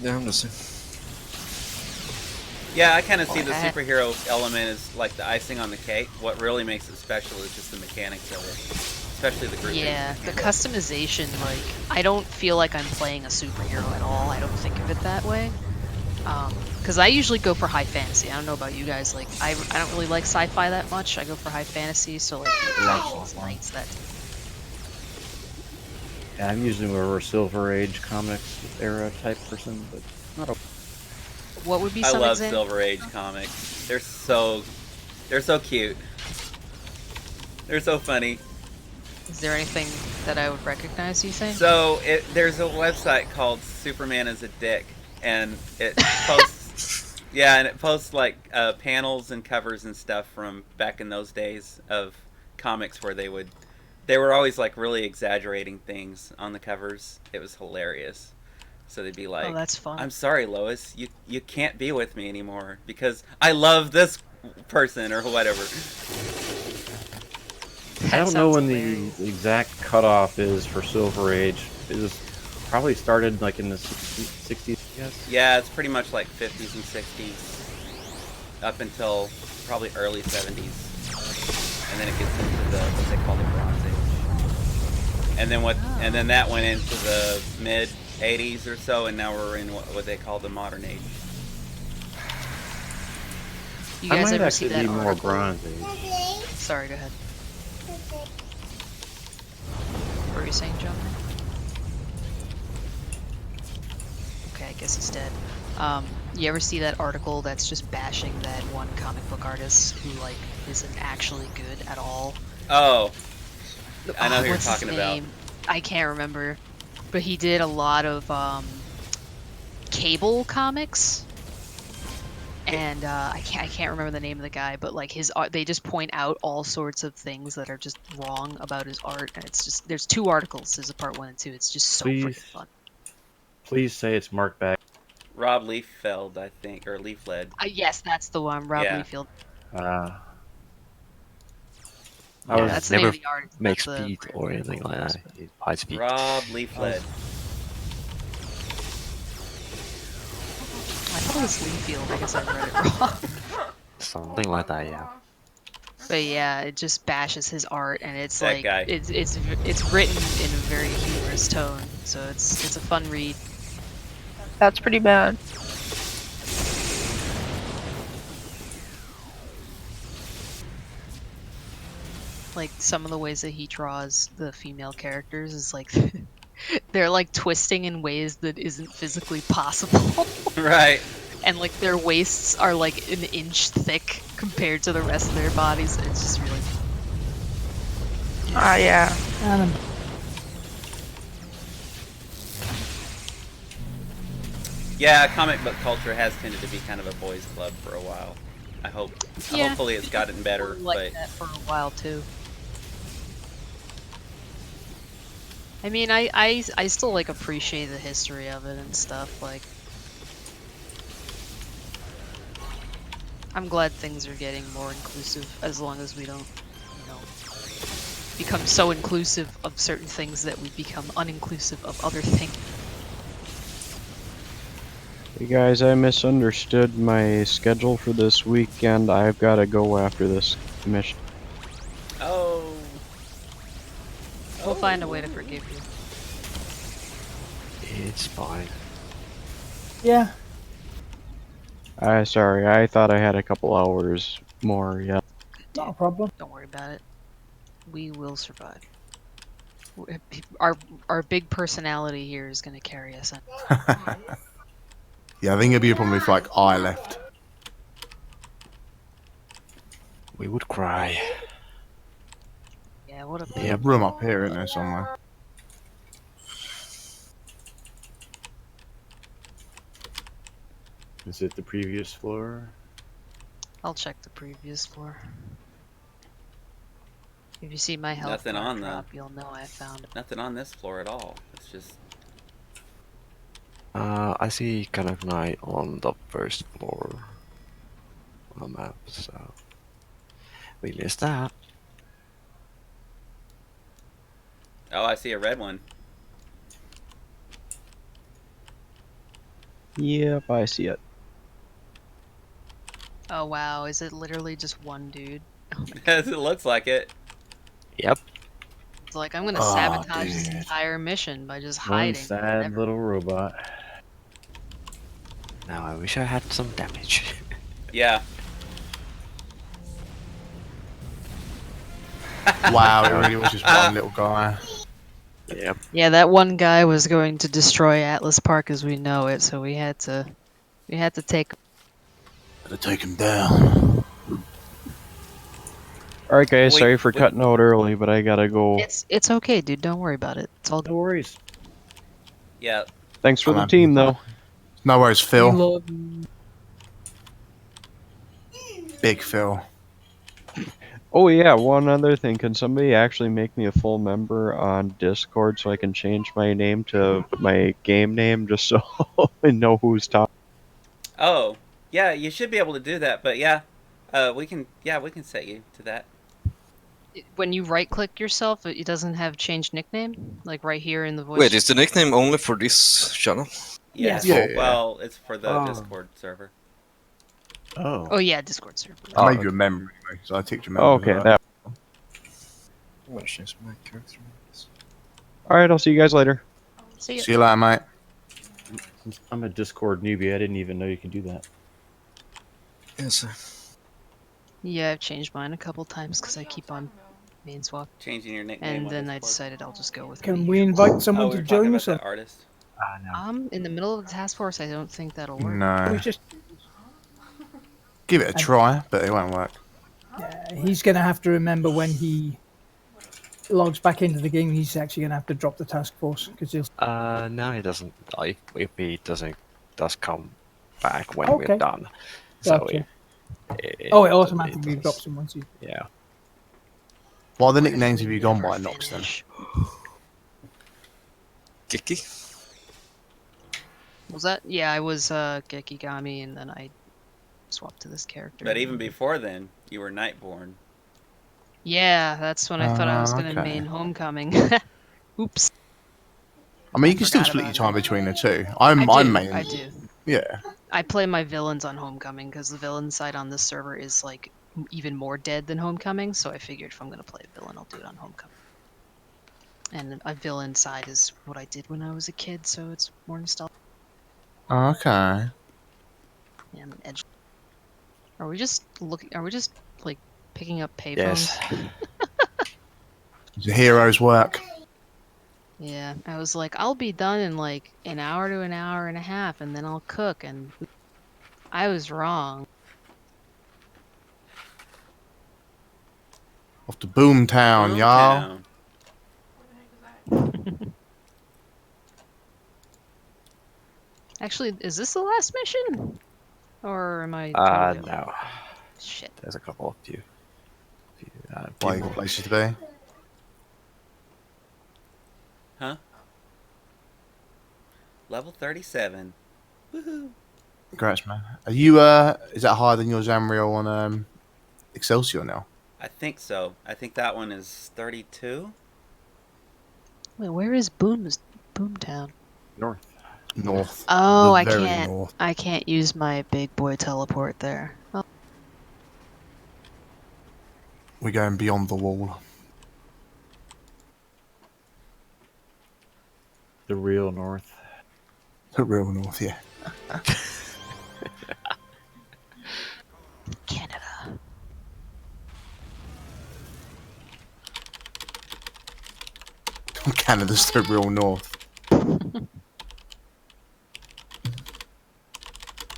Yeah, I'm the same. Yeah, I kind of see the Okay. superhero element as like the icing on the cake. What really makes it special is just the mechanics of it, especially the grouping. Yeah, the customization, like, I don't feel like I'm playing a superhero at all. I don't think of it that way. Because I usually go for high fantasy. I don't know about you guys. Like, I don't really like sci-fi that much. I go for high fantasy, so like Dragons, Knights, that. Yeah, I'm usually more of a Silver Age comics era type person, but not a. What would be I some love example? Silver Age comics. They're so cute. They're so funny. Is there anything that I would recognize, you think? So there's a website called Superman is a Dick, and it posts and it posts like panels and covers and stuff from back in those days of comics where they were always like really exaggerating things on the covers. It was hilarious. So they'd be like, Oh, that's fun. I'm sorry, Lois, you can't be with me anymore because I love this person or whatever. I don't know when the exact cutoff is for Silver Age. It was probably started like in the 60s, I guess. Yeah, it's pretty much like 50s and 60s up until probably early 70s, and then it gets into the what they call the Bronze Age, and then that went into the mid 80s or so, and now we're in what they call the Modern Age. You I guys might ever see actually that be more article? Bronze Age. Sorry, go ahead. What were you saying, John? Okay, I guess he's dead. You ever see that article that's just bashing that one comic book artist who, like, isn't actually good at all? Oh, I know who you're What's his talking about. name? I can't remember. But he did a lot of cable comics. And I can't remember the name of the guy, but like his art, they just point out all sorts of things that are just wrong about his art, and it's just there's 2 articles. There's a part 1 and 2. It's just so freaking fun. Please say it's Mark Bag. Rob Liefeld, I think, or Leafled. Yes, that's the one, Rob Yeah. Liefeld. I Yeah, was that's the name never of the artist. makes That's the speed or anything like that. High speed. Rob Leafled. I thought it was Leafield. I guess I read it wrong. Something like that, yeah. But yeah, it just bashes his art, and it's That like guy. it's written in a very humorous tone, so it's a fun read. That's pretty bad. Like some of the ways that he draws the female characters is like they're like twisting in ways that isn't physically possible. Right. And like their waists are like an inch thick compared to the rest of their bodies. It's just really Ah, yeah. And Yeah, comic book culture has tended to be kind of a boys' club for a while. I hope. Yeah. Hopefully, it's gotten better. like But that for a while too. I mean, I still like appreciate the history of it and stuff. Like, I'm glad things are getting more inclusive, as long as we don't, you know, become so inclusive of certain things that we become uninclusive of other things. Hey guys, I misunderstood my schedule for this weekend. I've got to go after this mission. oh, We'll find a way to forgive you. It's fine. yeah, Sorry, I thought I had a couple hours more yet. not a problem. Don't worry about it. We will survive. Our big personality here is going to carry us in. Yeah, I think it'd be a problem if like I left. We would cry. Yeah, what a There's a room up here, isn't there, somewhere? Is it the previous floor? I'll check the previous floor. If you see my health Nothing bar on drop, you'll know I found it. nothing on this floor at all. It's just I see Canuck Knight on the first floor on the map, so we missed that. oh, I see a red one. Yep, I see it. Oh wow, is it literally just one dude? As it looks like it. Yep. It's like, I'm gonna Oh, sabotage this dude. entire mission by just One hiding. sad Never- little robot. Now I wish I had some damage. Yeah. Wow, it really was just one little guy. Yep. Yeah, that one guy was going to destroy Atlas Park as we know it, so we had to take. Gotta take him down. Alright guys, Wait, sorry for wait. cutting out early, but I gotta go. It's okay, dude. Don't worry about it. It's all No worries. Yeah. Thanks for Come the on. team though. No worries, Phil. Love- Big Phil. Oh yeah, one other thing. Can somebody actually make me a full member on Discord so I can change my name to my game name just so I know who's talking? Oh, yeah. You should be able to do that. But yeah, we can. Yeah, we can set you to that. when you right click yourself, it doesn't have change nickname, like right here in the voice. Wait, is the nickname only for this channel? Yes. Yeah, yeah. Well, it's for the Oh. Discord server. Oh. Oh yeah, Discord server. I made you a member anyway, so I ticked your member. Okay, that. I'm gonna change my character. Alright, I'll see you guys later. See ya. See you later, mate. Since I'm a Discord newbie, I didn't even know you could do that. Yes. Yeah, I've changed mine a couple times because I keep on main swap, Changing your nickname. and on then I Discord. decided I'll just go with. Can my we usual. invite Oh, someone we to were talking join about us? the artist. In the middle of the task force, I don't think that'll work. No. Just Give it a try, but it won't work. he's going to have to remember when he logs back into the game. He's actually going to have to drop the task force because he'll. No, it doesn't. If it does come back when Okay. we're done. So Gotcha. it Automatically does- drops him once you. Yeah. What other nicknames have you gone by, Nox, then? Kiki? Was that? Yeah, I was Gekigami, and then I swapped to this character. But even before then, you were Nightborn. Yeah, that's when I thought I was gonna okay. main Homecoming. Oops. I mean, you can still Forgot split your about time that. between the two. I'm main. I do. Yeah. I play my villains on Homecoming because the villain side on this server is like even more dead than Homecoming, so I figured if I'm gonna play a villain, I'll do it on Homecoming. And a villain side is what I did when I was a kid, so it's more nostalgic. Okay. Yeah, I'm an edge. Are we just looking? Are we just like picking up payphones? Yes. It's a hero's work. Yeah, I was like, I'll be done in like an hour to an hour and a half, and then I'll cook. And I was wrong. Off to Boomtown, y'all. Boomtown. Actually, is this the last mission? Or am I? totally No. Shit. There's a couple of few Why you got places to be? Huh? Level 37. Woohoo. Congrats, man. Are you, is that higher than your Zamriel on, Excelsior now? I think so. I think that one is 32. Wait, where is Boomtown? North. North. Oh, The I very can't. north. I can't use my big boy teleport there. Oh. We're going beyond the wall. The real north. The real north, yeah. Canada. Canada's the real north.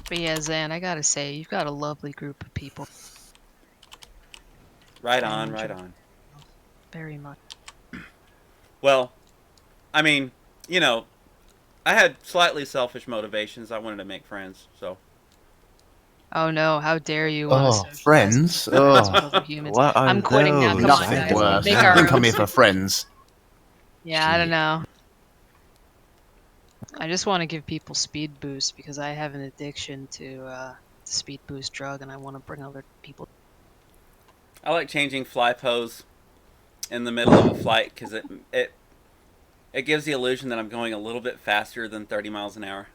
But yeah, Zan, I gotta say, you've got a lovely group of people. Right I on, enjoy right on. Very much. Well, I mean, you know, I had slightly selfish motivations. I wanted to make friends, so. Oh no, how dare you want to Oh, socialize friends? with other Oh, humans. What are I'm quitting now. those? Come on, nothing guys. worse. Make I our didn't come own. here for friends. Yeah, I don't know. I just want to give people speed boost because I have an addiction to speed boost drug, and I want to bring other people. I like changing fly pose in the middle of a flight because it gives the illusion that I'm going a little bit faster than 30 miles an hour.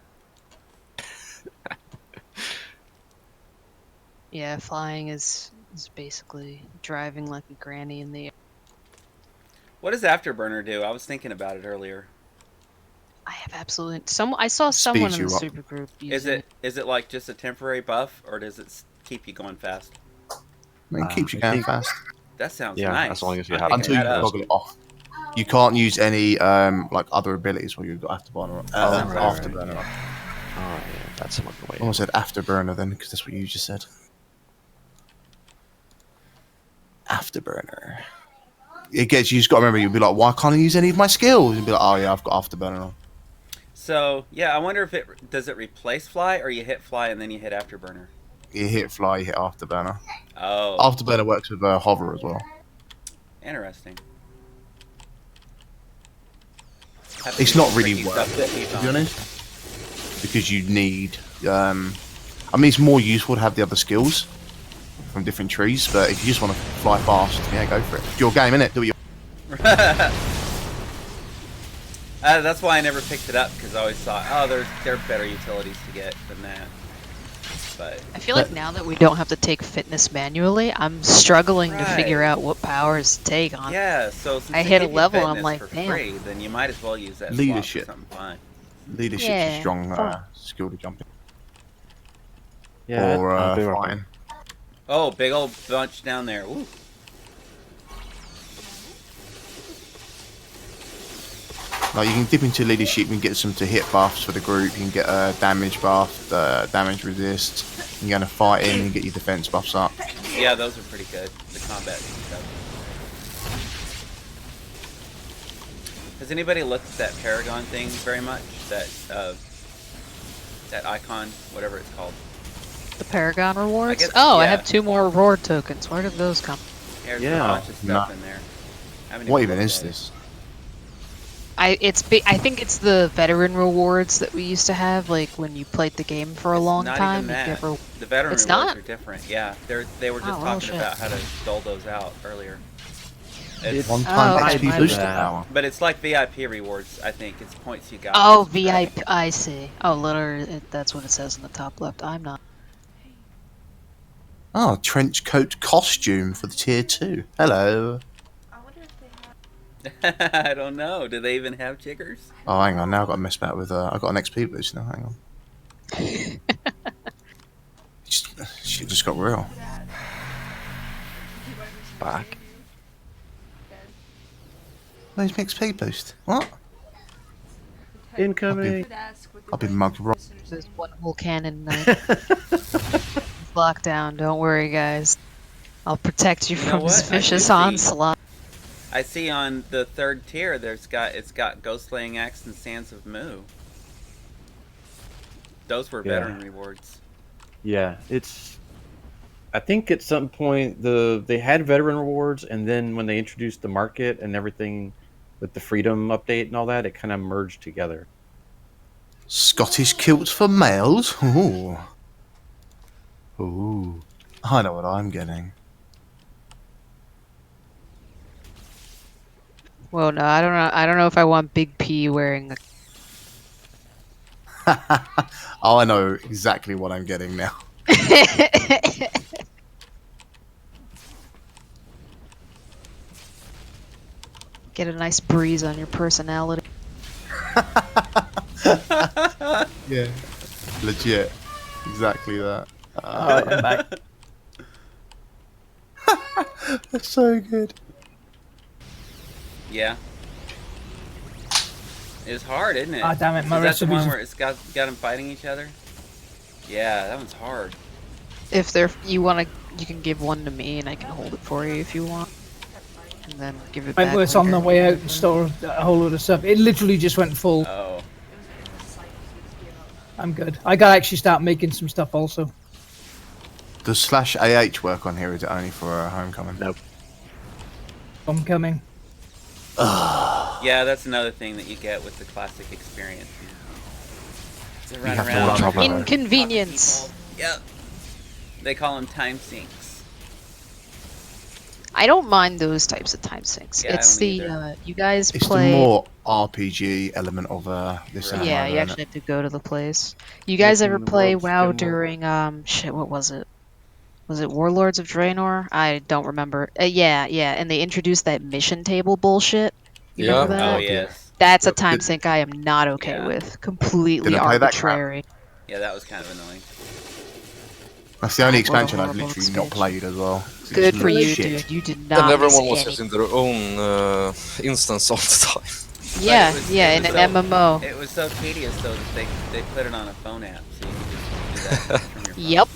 Yeah, flying is basically driving like a granny in the air. What does Afterburner do? I was thinking about it earlier. I have absolutely I saw someone Speeds in the you up. super group using Is it like just a temporary buff, or does it keep you going fast? I mean, it keeps you I going think- fast. That sounds Yeah, nice. as long as you I'm have picking Until you that up. toggle it off. You can't use any, like, other abilities where you've got Afterburner. Right. Afterburner. Oh, yeah, that's another way. I almost said Afterburner then, because that's what you just said. Afterburner. It gets, you just got to remember, you'll be like, why can't I use any of my skills? You'll be like, oh yeah, I've got Afterburner on. So yeah, I wonder if it does it replace fly, or you hit fly and then you hit Afterburner. You hit fly, you hit Afterburner. Oh, Afterburner works with hover as well. interesting. It's not really Tricky worth stuff it, keep to on. be honest. Because you need, I mean, it's more useful to have the other skills from different trees, but if you just want to fly fast, yeah, go for it. It's your game, innit? Do what you That's why I never picked it up, because I always thought, oh, there are better utilities to get than that. But I feel like now that we don't have to take fitness manually, I'm struggling to figure out what powers to take on. yeah, so since I they hit a give you level, I'm fitness like, for damn. free, then you might as well use that Leadership. slot for something fun. Leadership's Yeah, a strong fuck. skill to jump in. Yeah, Or I'll be right fighting. Oh, big old bunch down there. Ooh. Like, you can dip into leadership, you can get some to hit buffs for the group, you can get a damage buff, damage resist, you can go into fighting and get your defense buffs up. Yeah, those are pretty good. The combat stuff. Has anybody looked at that Paragon thing very much? That icon, whatever it's called. The Paragon rewards? guess- I yeah. have 2 more reward tokens. Where did those come? There's Yeah. a bunch of stuff No. in there. What even is this? I think it's the veteran rewards that we used to have, like when you played the game for a long Not time. even you'd that. get The veteran It's rewards not? are different. Yeah, they were just Oh, well, talking shit. about how to dole those out earlier. It's, One-time Oh, XP okay. booster that. power. but it's like VIP rewards. I think it's points you got. Oh, for subscribing. VIP. I see. Oh, literally, that's what it says in the top left. I'm not. Oh, trench coat costume for the tier 2. Hello. I don't know. Do they even have chiggers? Oh, hang on. Now I've got to mess back with. I've got an XP boost now. Hang on. Shit just got real. Back. Where's my XP boost? What? Incoming. I've been mugged wrong. There's one whole cannon locked down. Don't worry, guys. I'll protect you You know from what? his I do vicious see- onslaught. I see on the 3rd tier it's got Ghost Laying Axe and Sands of Mu. Those were Yeah. veteran rewards. Yeah, it's. I think at some point they had veteran rewards, and then when they introduced the market and everything with the freedom update and all that, it kind of merged together. Scottish kilts for males? Ooh. Ooh. I know what I'm getting. Well, no, I don't know. I don't know if I want Big P wearing. Oh, I know exactly what I'm getting now. Get a nice breeze on your personality. Yeah. Legit. Exactly that. I'm back. That's so good. Yeah. It's hard, isn't it? Ah, damn it, my Is that the one recipes- where it's got them fighting each other? Yeah, that one's hard. If you can give one to me and I can hold it for you if you want, and then give it back. Right, it's on later. the way out and store a whole load of stuff. It literally just went full. Oh. I'm good. I gotta actually start making some stuff also. Does /AH work on here? Or is it only for Homecoming? Nope. Homecoming. Yeah, that's another thing that you get with the classic experience. To run have to around. run talk to Inconvenience. people. Yep. They call them time sinks. I don't mind those types of time sinks. Yeah, I It's don't the either. you guys It's play. the more RPG element of this. Right. Yeah, MMO, you isn't actually it? have to go to the place. You guys Making ever the play world WoW skimble. during shit? What was it? Was it Warlords of Draenor? I don't remember. Yeah, and they introduced that mission table bullshit. You Yeah. remember that? Oh, yes. That's a Yep. time sink I am not okay Yeah. with. Completely Didn't play that crap. arbitrary. Yeah, that was kind of annoying. That's the only What a expansion I've horrible literally expansion. not played as well. It's Good for you, shit. dude. You did not. And everyone miss was any. just in their own instance all the time. Yeah, But it was- yeah, it in was an so- MMO. It was so tedious, though, that they put it on a phone app, so you could just do that from your phone. Yep.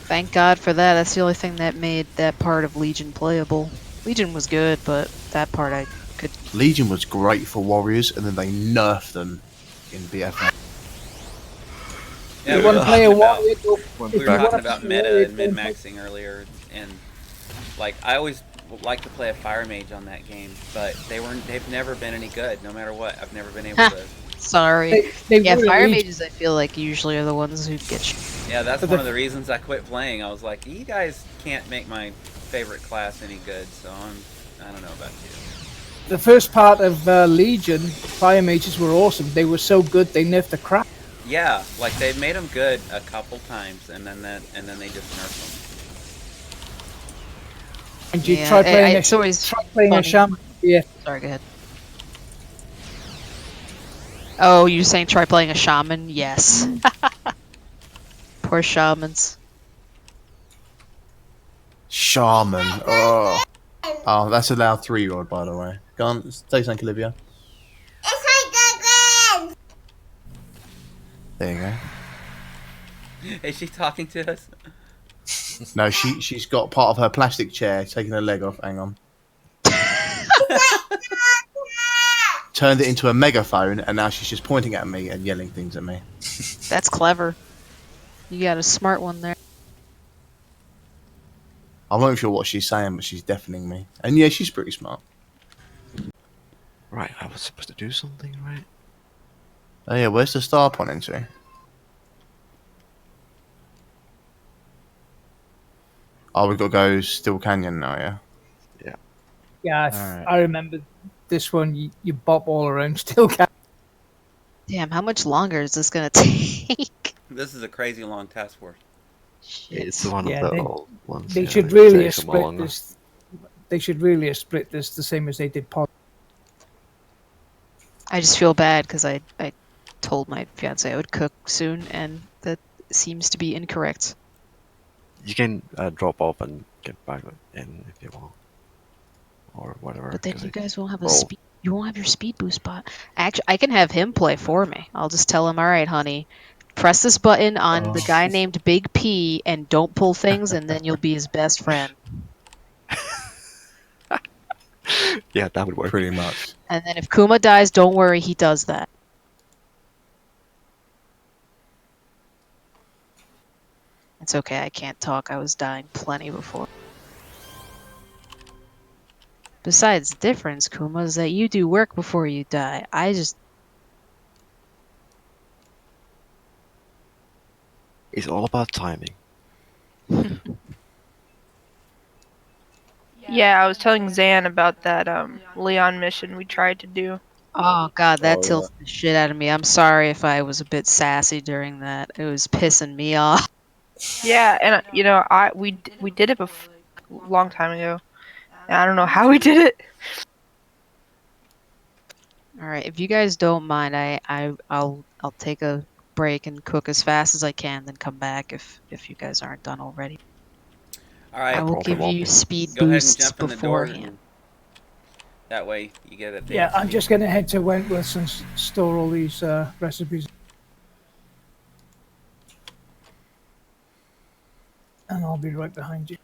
Thank God for that. That's the only thing that made that part of Legion playable. Legion was good, but that part I could. Legion was great for warriors, and then they nerfed them in BFA. Yeah, You we want were to play a talking about- warrior? We were talking about meta and min-maxing earlier, and like I always like to play a fire mage on that game, but they've never been any good, no matter what. I've never been able Ha. to. Sorry. They Yeah, really fire need- mages I feel like usually are the ones who get Yeah, that's But one the- of the reasons I quit playing. I was like, you guys can't make my favorite class any good, so I don't know about you. The first part of Legion, fire mages were awesome. They were so good they nerfed the crap. Yeah, like they've made them good a couple times, and then they just nerf And you Yeah, try playing it's always try playing funny. a shaman. Yeah, Sorry, go ahead. Oh, you're saying try playing a shaman? Yes. Poor shamans. Shaman. Oh. Oh, that's allowed 3-year-old, by the way. Go on, say something, Olivia. There you go. them. Is she talking to us? No, she's got part of her plastic chair taking her leg off. Hang on. Turned it into a megaphone, and now she's just pointing at me and yelling things at me. That's clever. You got a smart one there. I'm not sure what she's saying, but she's deafening me. And yeah, she's pretty smart. Right, I was supposed to do something, right? Oh yeah, where's the star pointing to? Oh, we've got to go Still Canyon now, yeah? yeah. Alright. I remember this one. You bop all around, still can't. Damn, how much longer is this gonna take? This is a crazy long task force. It's one Yeah, of the they- old ones. They yeah, should it really have takes 'em split long. this. They should really have split this the same as they did pod. I just feel bad because I told my fiance I would cook soon, and that seems to be incorrect. You can drop off and get back in if you want, or whatever. But then 'cause you it- guys won't have a Oh. speed. You won't have your speed boost bot. Actually, I can have him play for me. I'll just tell him, all right, honey, press this button on the guy named Big P and don't pull things, and then you'll be his best friend. Yeah, that would work. Pretty much. And then if Kuma dies, don't worry, he does that. It's okay, I can't talk. I was dying plenty before. Besides, the difference, Kuma, is that you do work before you die. I just... It's all about timing. Yeah, I was telling Zan about that Leon mission we tried to do. Oh god, that Oh, yeah. tilted the shit out of me. I'm sorry if I was a bit sassy during that. It was pissing me off. Yeah, and you know, we did it a long time ago. And I don't know how we did it. All right, if you guys don't mind, I'll take a break and cook as fast as I can, then come back if you guys aren't done already. All right. I will probably give won't you be. speed Go ahead and boosts jump in the door. beforehand. That way you get it. Yeah, I'm just going to head to Wentworth and store all these recipes. And I'll be right behind you.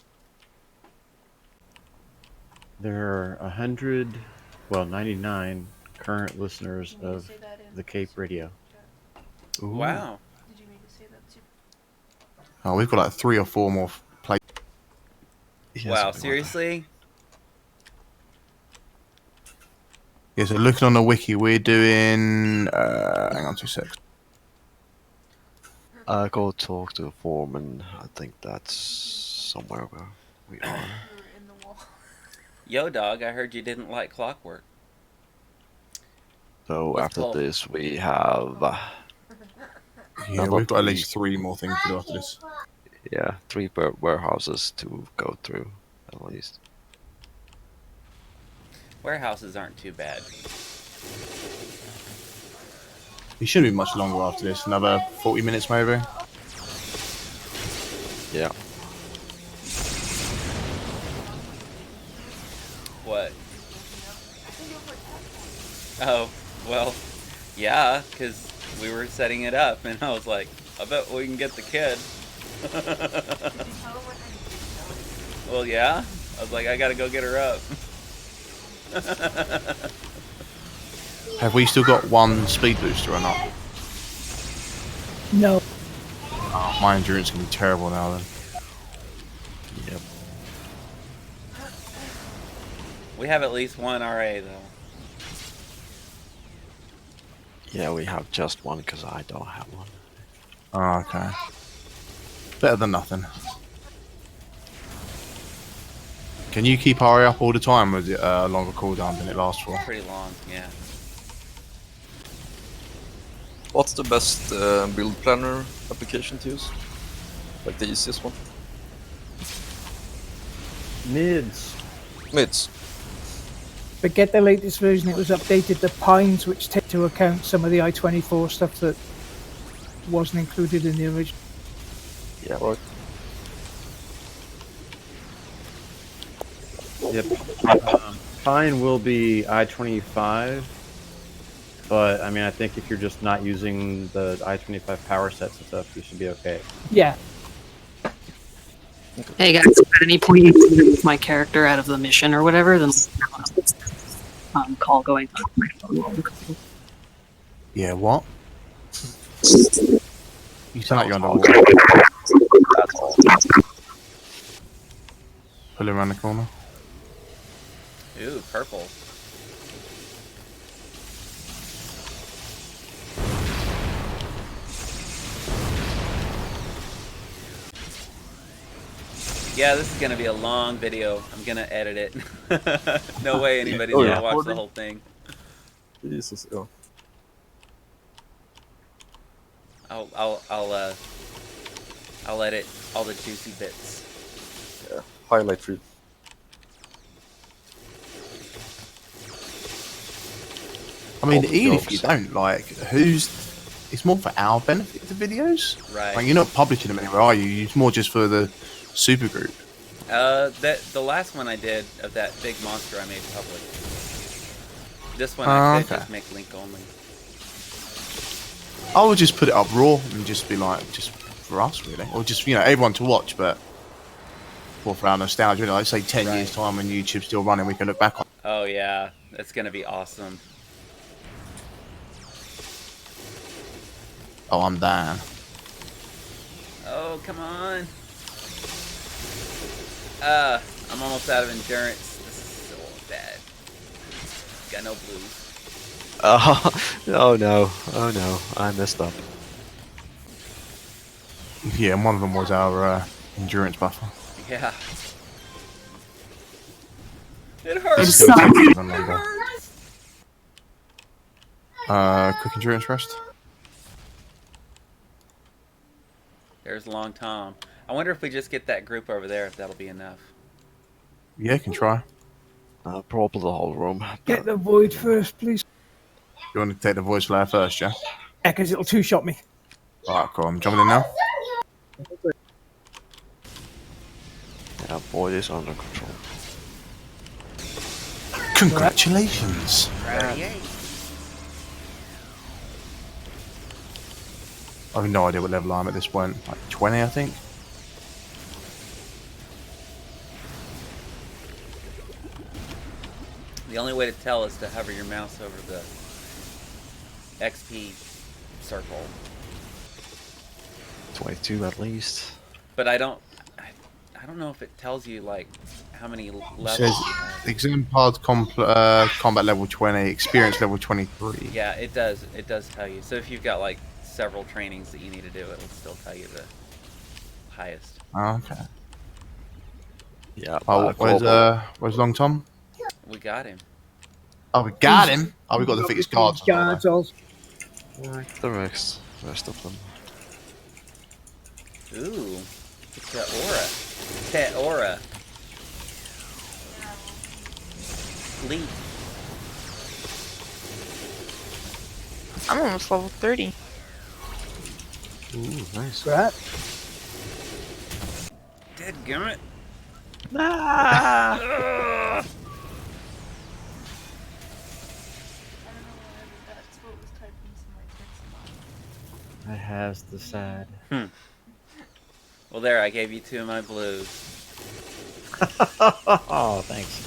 There are 99 current listeners of the Cape Radio. Ooh. Wow. Oh, we've got like 3 or 4 more plays. Yeah, Wow, something like that. seriously? Yeah, so looking on the wiki, we're doing. Hang on 2 seconds. Go talk to the foreman. I think that's somewhere where we are. Yo, dog, I heard you didn't like clockwork. So What's after called? this, we have Yeah, Number we've got at 3. least 3 more things to do after this. 3 warehouses to go through at least. Warehouses aren't too bad. It shouldn't be much longer after this. Another 40 minutes, maybe. Yeah. What? Oh, well, yeah, because we were setting it up, and I was like, I bet we can get the kid. Well, yeah. I was like, I gotta go get her up. Have we still got 1 speed booster or not? No. Oh, my endurance is going to be terrible now then. Yep. We have at least 1 RA, though. Yeah, we have just 1 because I don't have 1. Oh, okay. Better than nothing. Can you keep RA up all the time, or is it a longer cooldown than it lasts for? Pretty long, yeah. What's the best build planner application to use? Like the easiest one? Mids. Mids. But get the latest version. It was updated to Pines, which take into account some of the I-24 stuff that wasn't included in the original. Yeah, right. Yep. Pine will be I-25, but I mean, I think if you're just not using the I-25 power sets and stuff, you should be okay. Yeah. Hey guys, at any point you can move my character out of the mission or whatever, then call going on. Yeah, what? You sound like you're underwater. That's all. Pull him around the corner. Ooh, purple. Yeah, this is gonna be a long video. I'm gonna edit it. No way anybody's Oh, gonna yeah. watch the whole thing. Jesus, yeah. I'll I'll edit all the juicy bits. Yeah, highlight reel. I mean, All the even if you jokes. don't, like, it's more for our benefit, the videos. Right. Like, you're not publishing them anywhere, are you? It's more just for the super group. The last one I did of that big monster I made public. This one I could Okay. just make link only. I would just put it up raw and just be like, just for us, really. Or just, everyone to watch, but more for our nostalgia. Like, say 10 years' time when YouTube's still running, we can look back on. Oh yeah, that's gonna be awesome. Oh, I'm down. Oh, come on. I'm almost out of endurance. This is so bad. Got no blues. Oh no, I messed up. Yeah, and one of them was our endurance buffer. Yeah. It It's hurts. still taking even longer. Quick endurance rest. There's Long Tom. I wonder if we just get that group over there, if that'll be enough. Yeah, can try. Probably the whole room. Get the void first, please. You want to take the voice flare first, yeah? Yeah, because it'll two-shot me. Alright, cool. I'm jumping in now. Yeah, void is under control. Congratulations! I have no idea what level I'm at this point. Like 20, I think. The only way to tell is to hover your mouse over the XP circle. 22 at least. But I don't know if it tells you like how many levels. It says you have. exam pod combat level 20, experience level 23. Yeah, it does. It does tell you. So if you've got like several trainings that you need to do, it'll still tell you the highest. Okay. Yeah. Where's Long Tom? We got him. Oh, we got him. Oh, we got the fixed guards. Guards, also. Like the rest of them. Ooh, Teora. Teora. Leap. I'm almost level 30. Ooh, nice. Right. Dadgummit. Ah! I has the sad. Well, there, I gave you 2 of my blues. Oh, thanks.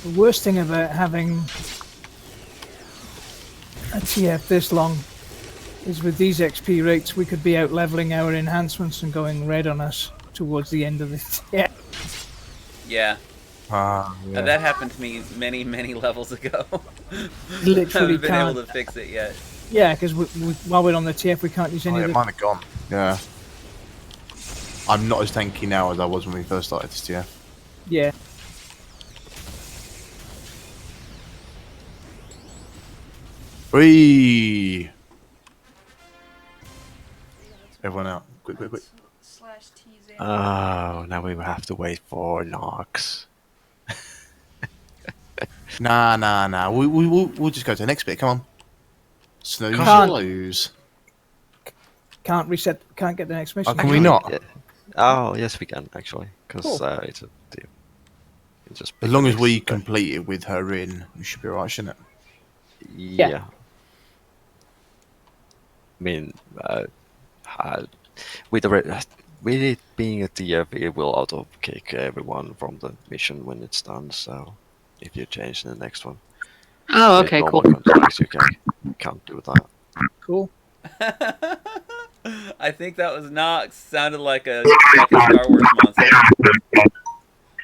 The worst thing about having a TF this long is with these XP rates, we could be out leveling our enhancements and going red on us towards the end of this. Yeah. Yeah. Yeah. That happened to me many, many levels ago. Literally haven't been can't. able to fix it yet. Yeah, because while we're on the TF, we can't use any Oh, of yeah, the... mine are gone. Yeah. I'm not as tanky now as I was when we first started this TF. Yeah. Whee! Everyone out. Quick, quick, quick. Oh, now we will have to wait for Nox. Nah. We'll just go to the next bit. Come on. Snooze, Can't. lose. Can't reset, can't get the next mission. Oh, can we not? Yeah. Oh, yes, we can actually, because Cool. it's a deal. You just As pick long the as we next- complete it with her in, we should be alright, shouldn't it? Yeah. I mean, with it being a TF, it will auto kick everyone from the mission when it's done. So if you change the next one, Oh, with okay, normal cool. contracts, you can't do that. Cool. I think that was Nox. Sounded like a Star Wars monster.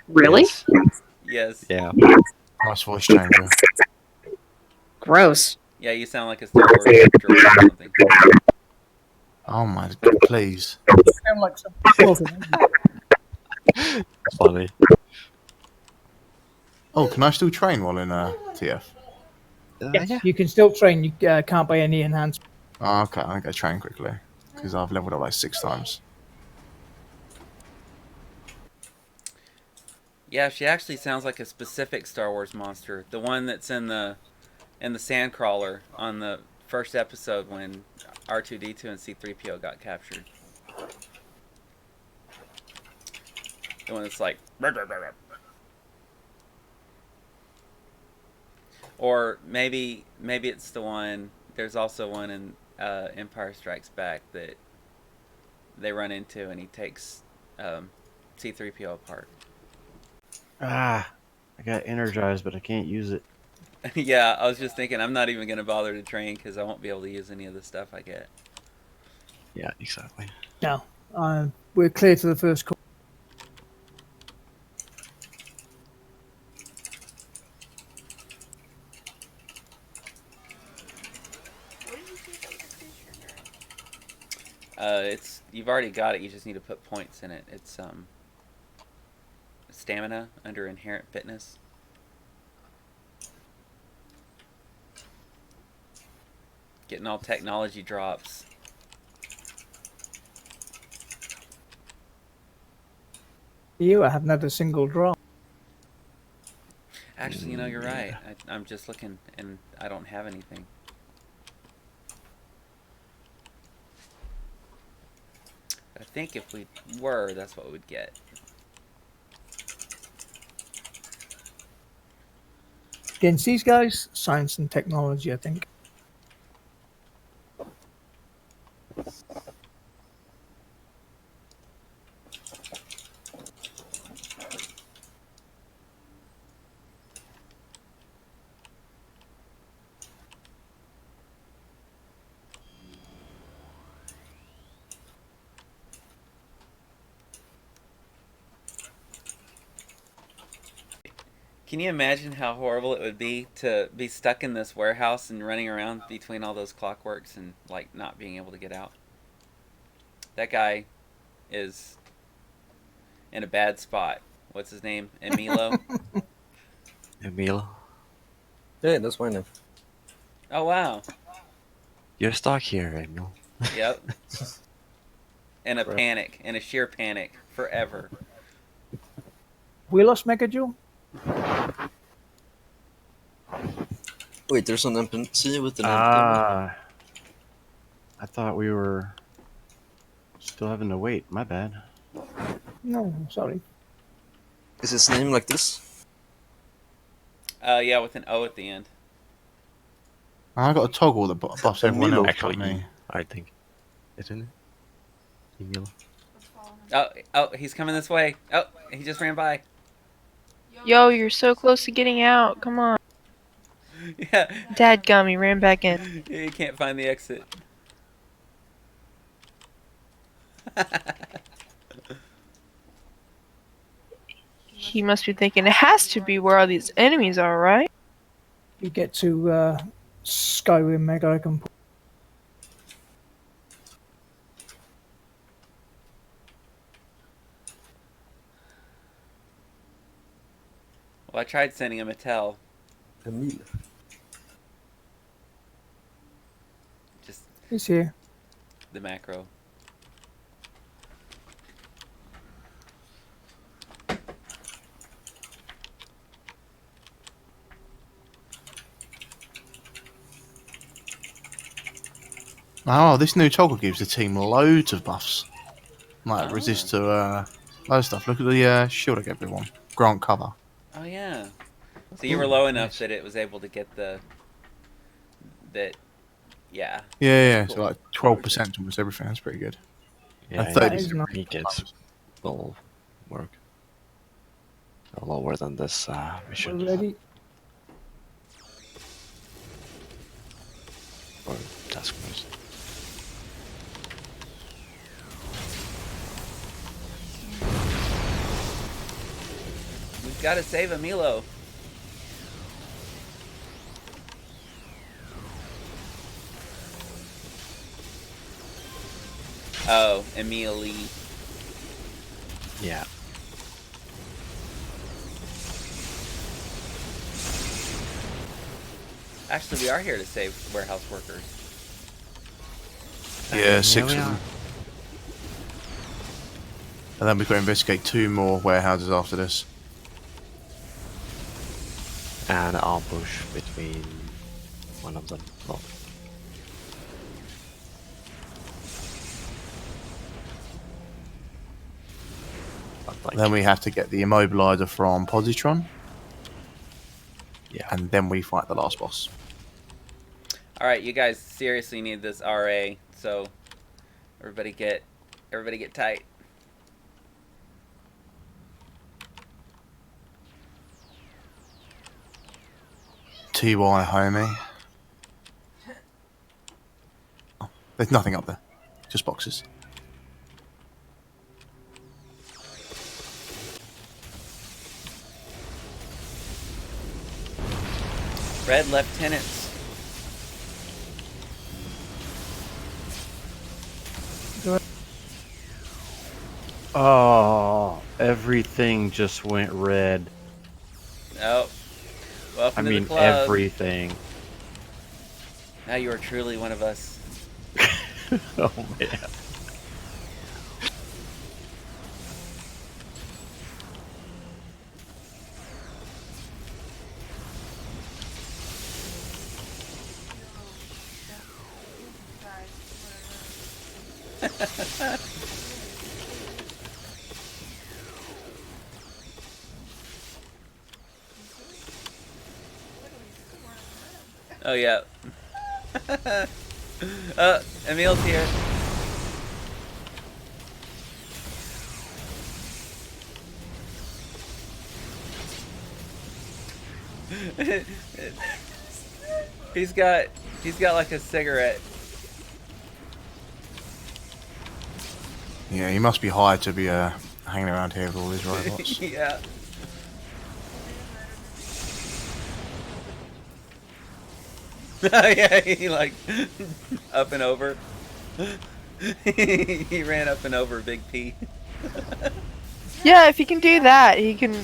Really? Yes. Yeah. Nice voice changer. Gross. Yeah, you sound like a Star Wars droid or something. Oh my god, please. Sound like some Funny. Oh, can I still train while in TF? Yes, Yeah. you can still train. You can't buy any enhancements. Oh, okay, I'm gonna train quickly because I've leveled up like 6 times. Yeah, she actually sounds like a specific Star Wars monster. The one that's in the Sandcrawler on the first episode when R2D2 and C3PO got captured. The one that's like. Or maybe it's the one. There's also one in Empire Strikes Back that they run into, and he takes C3PO apart. Ah, I got energized, but I can't use it. Yeah, I was just thinking I'm not even gonna bother to train because I won't be able to use any of the stuff I get. Yeah, exactly. No, we're clear to the first call. It's you've already got it. You just need to put points in it. It's stamina under inherent fitness. Getting all technology drops. I haven't had a single drop. Actually, you're right. I'm just looking, and I don't have anything. I think if we were, that's what we'd get. Against these guys, science and technology, I think. Can you imagine how horrible it would be to be stuck in this warehouse and running around between all those clockworks and like not being able to get out? That guy is in a bad spot. What's his name? Emilo? Emil, Yeah, that's my name. Oh wow. you're stuck here, Emil. Yep. In a panic, in a sheer panic, forever. We lost Mega Jewel? Wait, there's an NPC with the name Ah, I thought we were still having to wait. My bad. No, sorry. Is his name like this? Yeah, with an O at the end. I got to toggle the buffs everyone else. Actually, but me. I think, isn't it? Emil. Oh, he's coming this way. Oh, he just ran by. Yo, you're so close to getting out. Come on. Yeah. Dadgum, he ran back in. You can't find the exit. He must be thinking it has to be where all these enemies are, right? You get to Skyrim Mega Icon. Well, I tried sending him a tell. Emil. Just He's here. the macro. Oh, this new toggle gives the team loads of buffs. Like resist to loads of stuff. Look at the shield I gave everyone. Grant cover. Oh yeah. So you were low enough that it was able to get the yeah. Yeah. Cool. So like 12% almost everything. That's pretty good. Yeah, And That 30 is not- it will work. Lower than this mission. Ready? Or task force. We've got to save Emilo. Oh, Emily. Yeah. Actually, we are here to save warehouse workers. Yeah, we 6 of are. them. And then we've got to investigate 2 more warehouses after this. And an ambush between one of them. Well, Then we have to get the immobilizer from Positron. Yeah. And then we fight the last boss. Alright, you guys seriously need this RA, so everybody get tight. TY, homie. Oh, there's nothing up there. Just boxes. Red Lieutenants. Oh, everything just went red. Oh. Welcome I to mean, the club. everything. Now you are truly one of us. Oh, man. Oh, yeah. Emil's here. He's got like a cigarette. Yeah, he must be high to be hanging around here with all these robots. Yeah. Yeah, he like up and over. He ran up and over Big P. Yeah, if he can do that, he can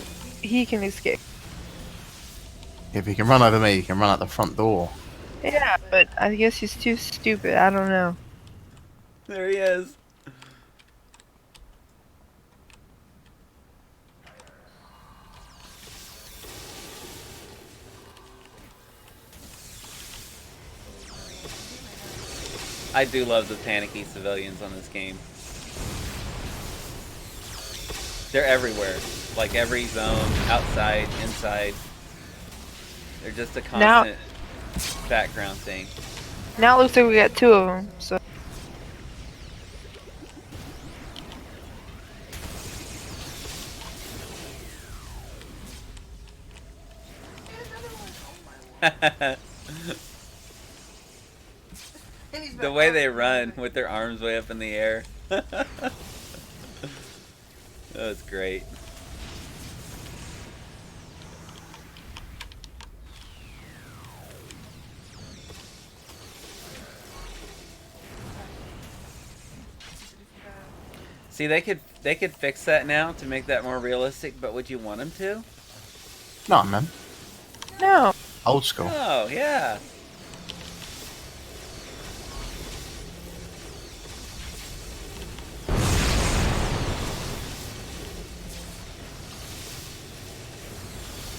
escape. If he can run over me, he can run out the front door. Yeah, but I guess he's too stupid. I don't know. There he is. I do love the panicky civilians on this game. They're everywhere. Like every zone, outside, inside. They're just a constant background thing. Now it looks like we got 2 of them. So The way they run with their arms way up in the air. That's great. See, they could fix that now to make that more realistic, but would you want them to? No, man. no. Old school. Oh, yeah.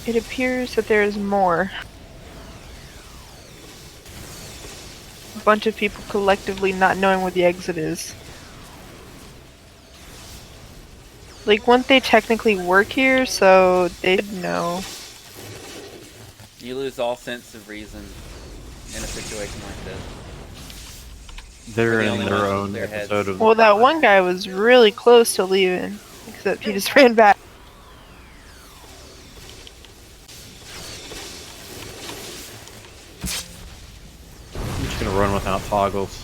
It appears that there is more. A bunch of people collectively not knowing where the exit is. Like, wouldn't they technically work here, so they'd know. You lose all sense of reason in a situation like this. They're We're the in only their ones with own clear heads. episode of. Well, that one guy was really close to leaving, except he just ran back. I'm just gonna run without toggles.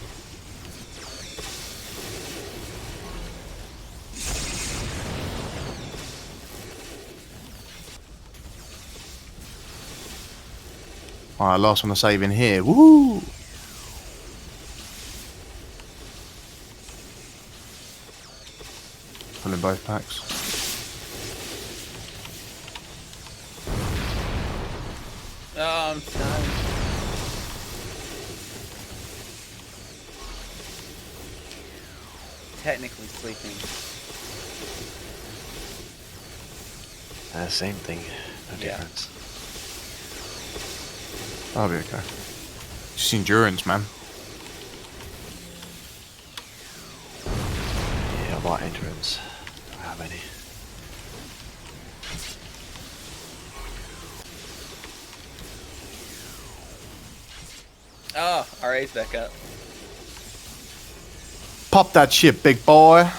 Alright, last one to save in here. Woo! Pulling both packs. Oh, I'm stunned. technically sleeping. Same thing, no Yeah. difference. I'll be okay. Just endurance, man. Yeah, about endurance. Don't have any. Oh, RA's back up. Pop that shit, big boy.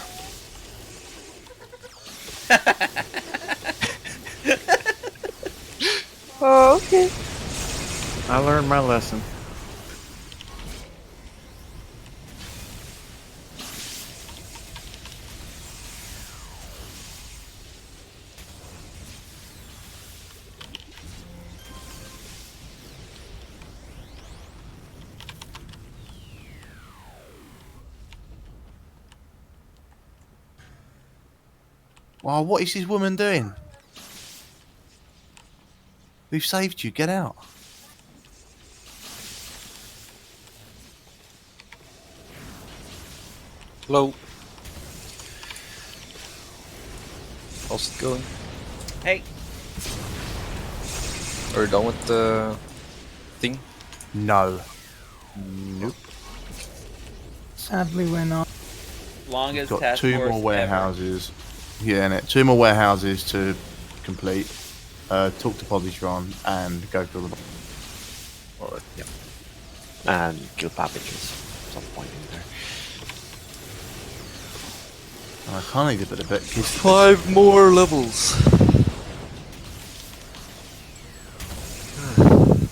Oh, okay. I learned my lesson. Wow, what is this woman doing? We've saved you. Get out. Hello. How's it going? Hey. Are you done with the thing? No. Nope. Sadly, we're not. Longest Got task 2 force more ever. warehouses. Yeah, and 2 more warehouses to complete. Talk to Polystron and go through the. Alright, yeah. And kill packages at some point in there. I can't need a bit of it. 5 more levels.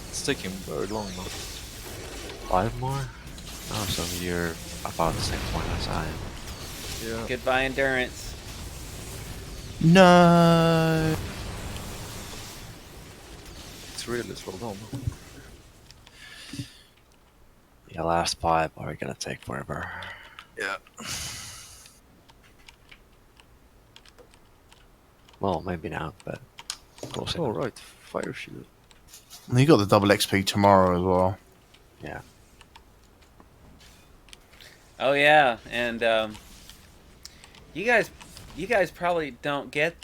It's taking very long now. 5 more? Oh, so you're about the same point as I am. Yeah. Goodbye, endurance. No. It's really slow down. The last 5 are gonna take forever. Yeah. Well, maybe not, but close enough. Alright, fire shield. You got the double XP tomorrow as well. Yeah. Oh yeah, and you guys probably don't get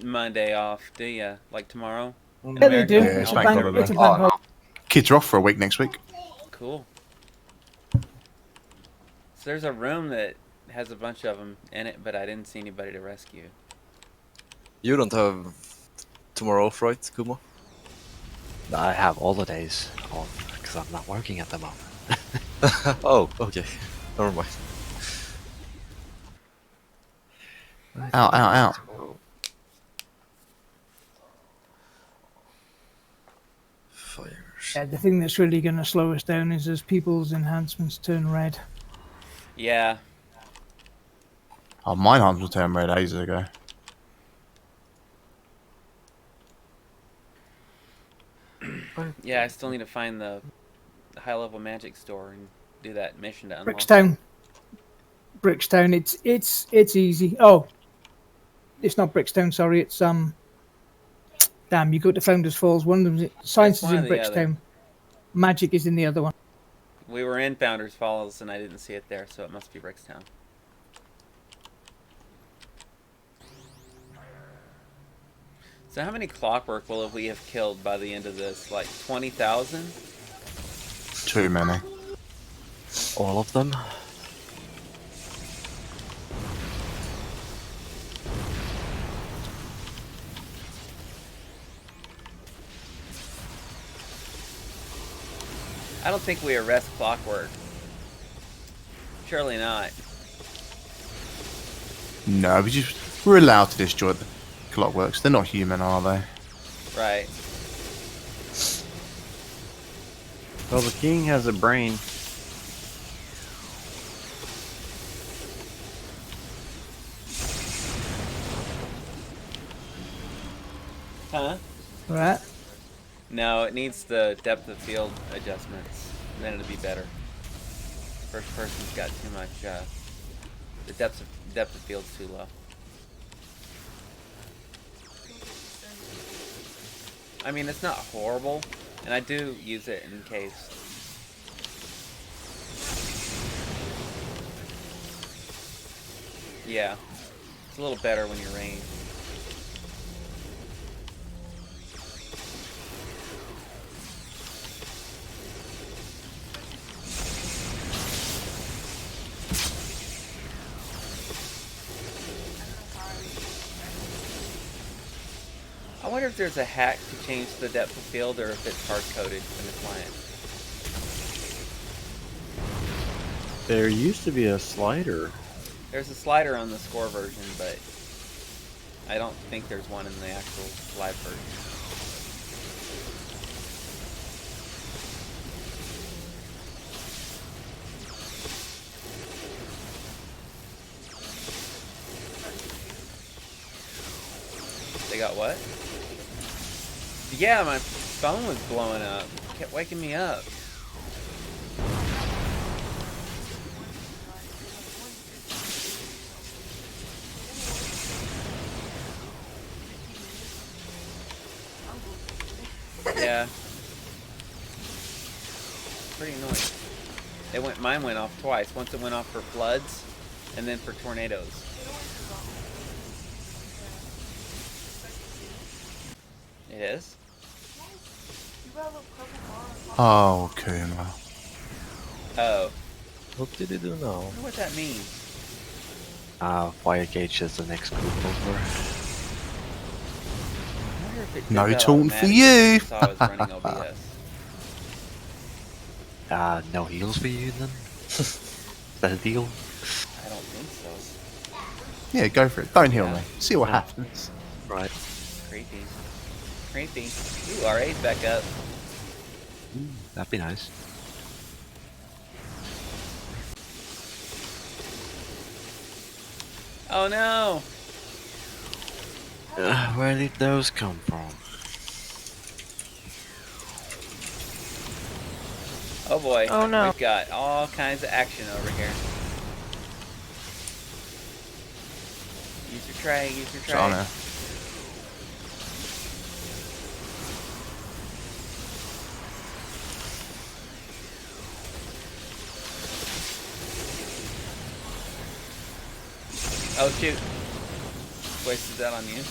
Monday off, do you? Like tomorrow? In Yeah, they do. America? Yeah, It's it's a bank bank, holiday. it's a bank holiday. Kids are off for a week next week. Cool. So there's a room that has a bunch of them in it, but I didn't see anybody to rescue. You don't have tomorrow off, right, Kuma? I have all the days off because I'm not working at the moment. Oh, okay. Never mind. Ow, ow, ow. Fire Yeah, the thing that's really going to slow us down is as people's enhancements turn red. Yeah. Oh, mine hands will turn red ages ago. Yeah, I still need to find the high-level magic store and do that mission to unlock. Brickstown. Brickstown. It's easy. Oh, it's not Brickstown. Sorry, it's Damn, you go to Founders Falls. One of them. Science is one in or the other. Brickstown. Magic is in the other one. We were in Founders Falls and I didn't see it there, so it must be Brickstown. So how many clockwork will we have killed by the end of this? Like 20,000? Too many. All of them? I don't think we arrest clockwork. Surely not. No, we're allowed to destroy the clockworks. They're not human, are they? Right. Well, the king has a brain. Huh? Right. No, it needs the depth of field adjustments. Then it'll be better. First person's got too much, the depth of field's too low. I mean, it's not horrible, and I do use it in case. Yeah. It's a little better when you're ranged. I wonder if there's a hack to change the depth of field or if it's hard-coded in the client. There used to be a slider. There's a slider on the score version, but I don't think there's one in the actual live version. They got what? Yeah, my phone was blowing up. It kept waking me up. Yeah. Pretty annoying. Mine went off twice. Once it went off for floods, and then for tornadoes. It is? Oh, Kuma. Oh. What did he do now? I wonder what that means. Fire gauge is the next group over. I wonder if it did No that taunt for automatically you. since I was running OBS. No heals for you then? Is that a deal? I don't think so. Yeah, go for it. Don't heal me. See what happens. Right. Creepy. Creepy. Ooh, RA's back up. That'd be nice. Oh no! Where did those come from? Oh boy. Oh, no. We've got all kinds of action over here. Use your tray, use your tray. Shana. Oh shoot. Wasted that on you.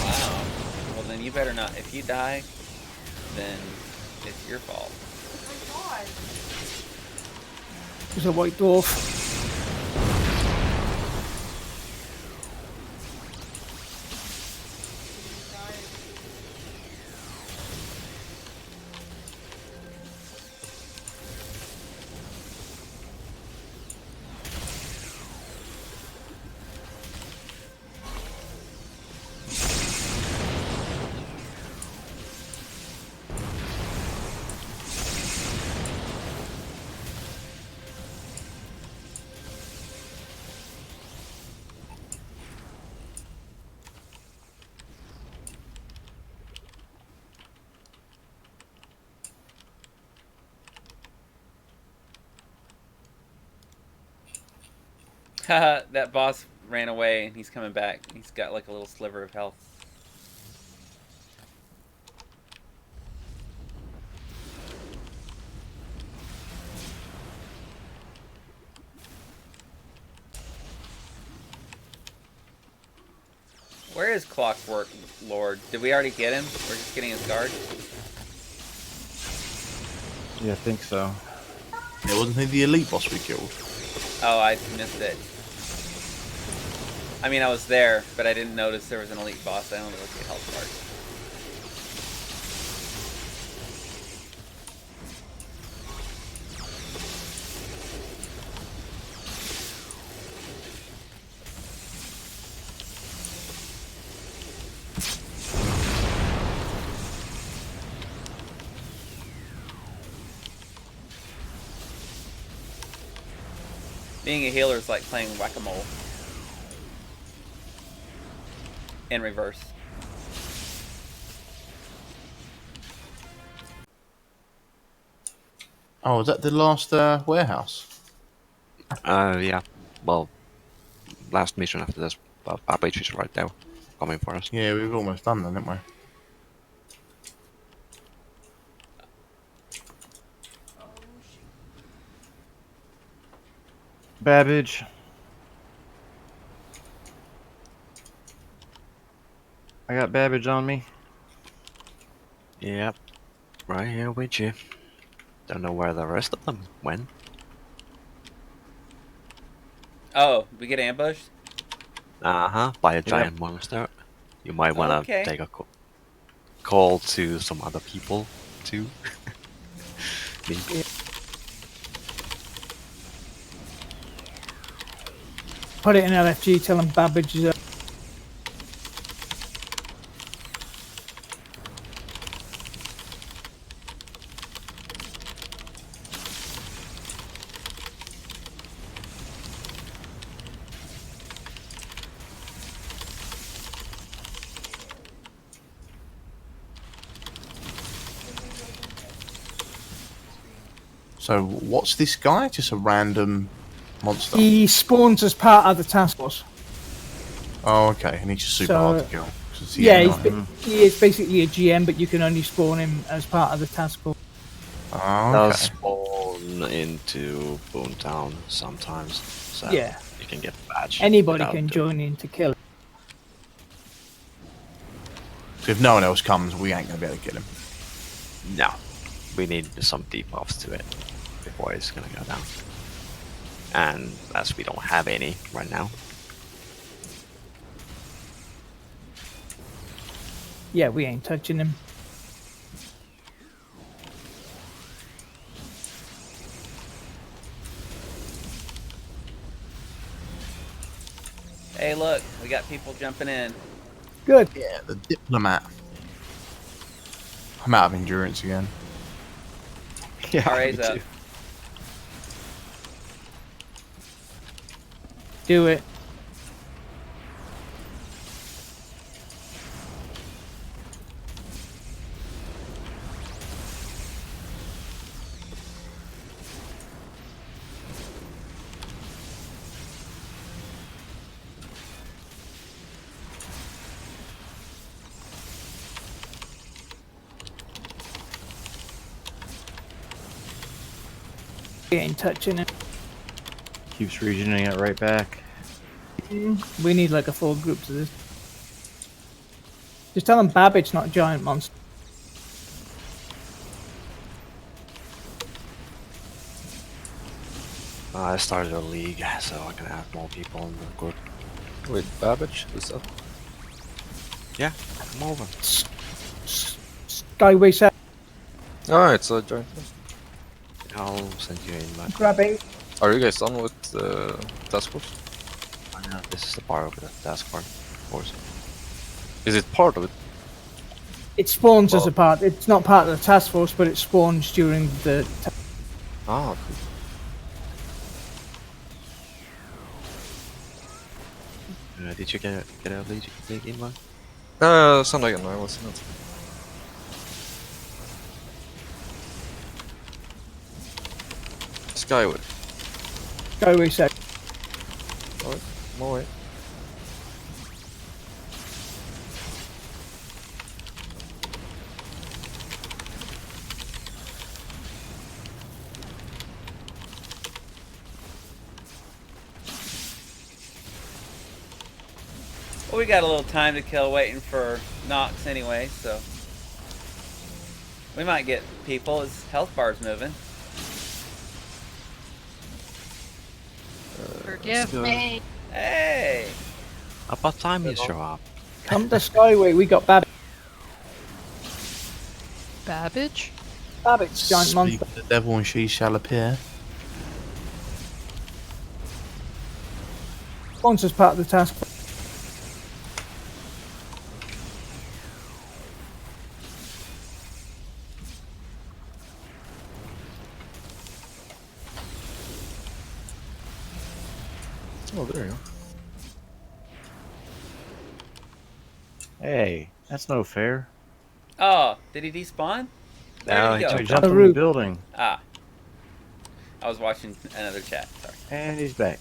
Wow. Well then you better not. If you die, then it's your fault. There's a white dwarf. Haha, that boss ran away and he's coming back. He's got like a little sliver of health. Where is Clockwork Lord? Did we already get him? We're just getting his guard? Yeah, I think so. It wasn't he the elite boss we killed? Oh, I missed it. I mean, I was there, but I didn't notice there was an elite boss. I only looked at health bars. Being a healer is like playing whack-a-mole. In reverse. Oh, was that the last warehouse? Yeah. Well, last mission after this. But our beach is right there, coming for us. Yeah, we've almost done that, haven't we? Babbage. I got Babbage on me. Yep, right here with you. Don't know where the rest of them went. Oh, we get ambushed? By a giant monster. You might want to Okay. take a call to some other people too. Me. Put it in LFG, tell them Babbage is So what's this guy? Just a random monster? He spawns as part of the task force. Oh, okay. And he's just super So- hard to kill. 'cause Yeah, annoying. he is basically a GM, but you can only spawn him as part of the task force. Oh, Does okay. spawn into Boomtown sometimes, so Yeah. you can get badge. Anybody without can doing- join in to kill him. So if no one else comes, we ain't gonna be able to kill him. No, we need some debuffs to it before it's gonna go down. And as we don't have any right now, Yeah, we ain't touching him. Hey, look, we got people jumping in. Good. Yeah, the diplomat. I'm out of endurance again. Yeah, RA's me up. too. Do it. We ain't touching it. Keeps regenerating it right back. We need like a full group to this. Just tell them Babbage, not a giant monster. I started a league, so I can add more people in the group. Wait, Babbage? Is that? Yeah, come over. Skyway set. Oh, it's a giant. I'll send you in. But Grabbing. Are you guys done with the task force? I know this is the part of the task force. Is it part of it? It spawns as Well- a part. It's not part of the task force, but it spawns during the. Ah, cool. Did you get a league invite? Send again, I was not. Skyway. Skyway set. Alright, I'm away. Well, we got a little time to kill waiting for Nox anyway, so we might get people. His health bar's moving. Forgive me. Hey! About time you show up. Come to Skyway. We got Babbage. Babbage? Babbage, giant Speak monster. of the devil and she shall appear. Spawns as part of the task force. Oh, there you go. Hey, that's no fair. Oh, did he despawn? Where No, did he he I go? jumped on the roof. building, Ah. I was watching another chat, sorry. and he's back.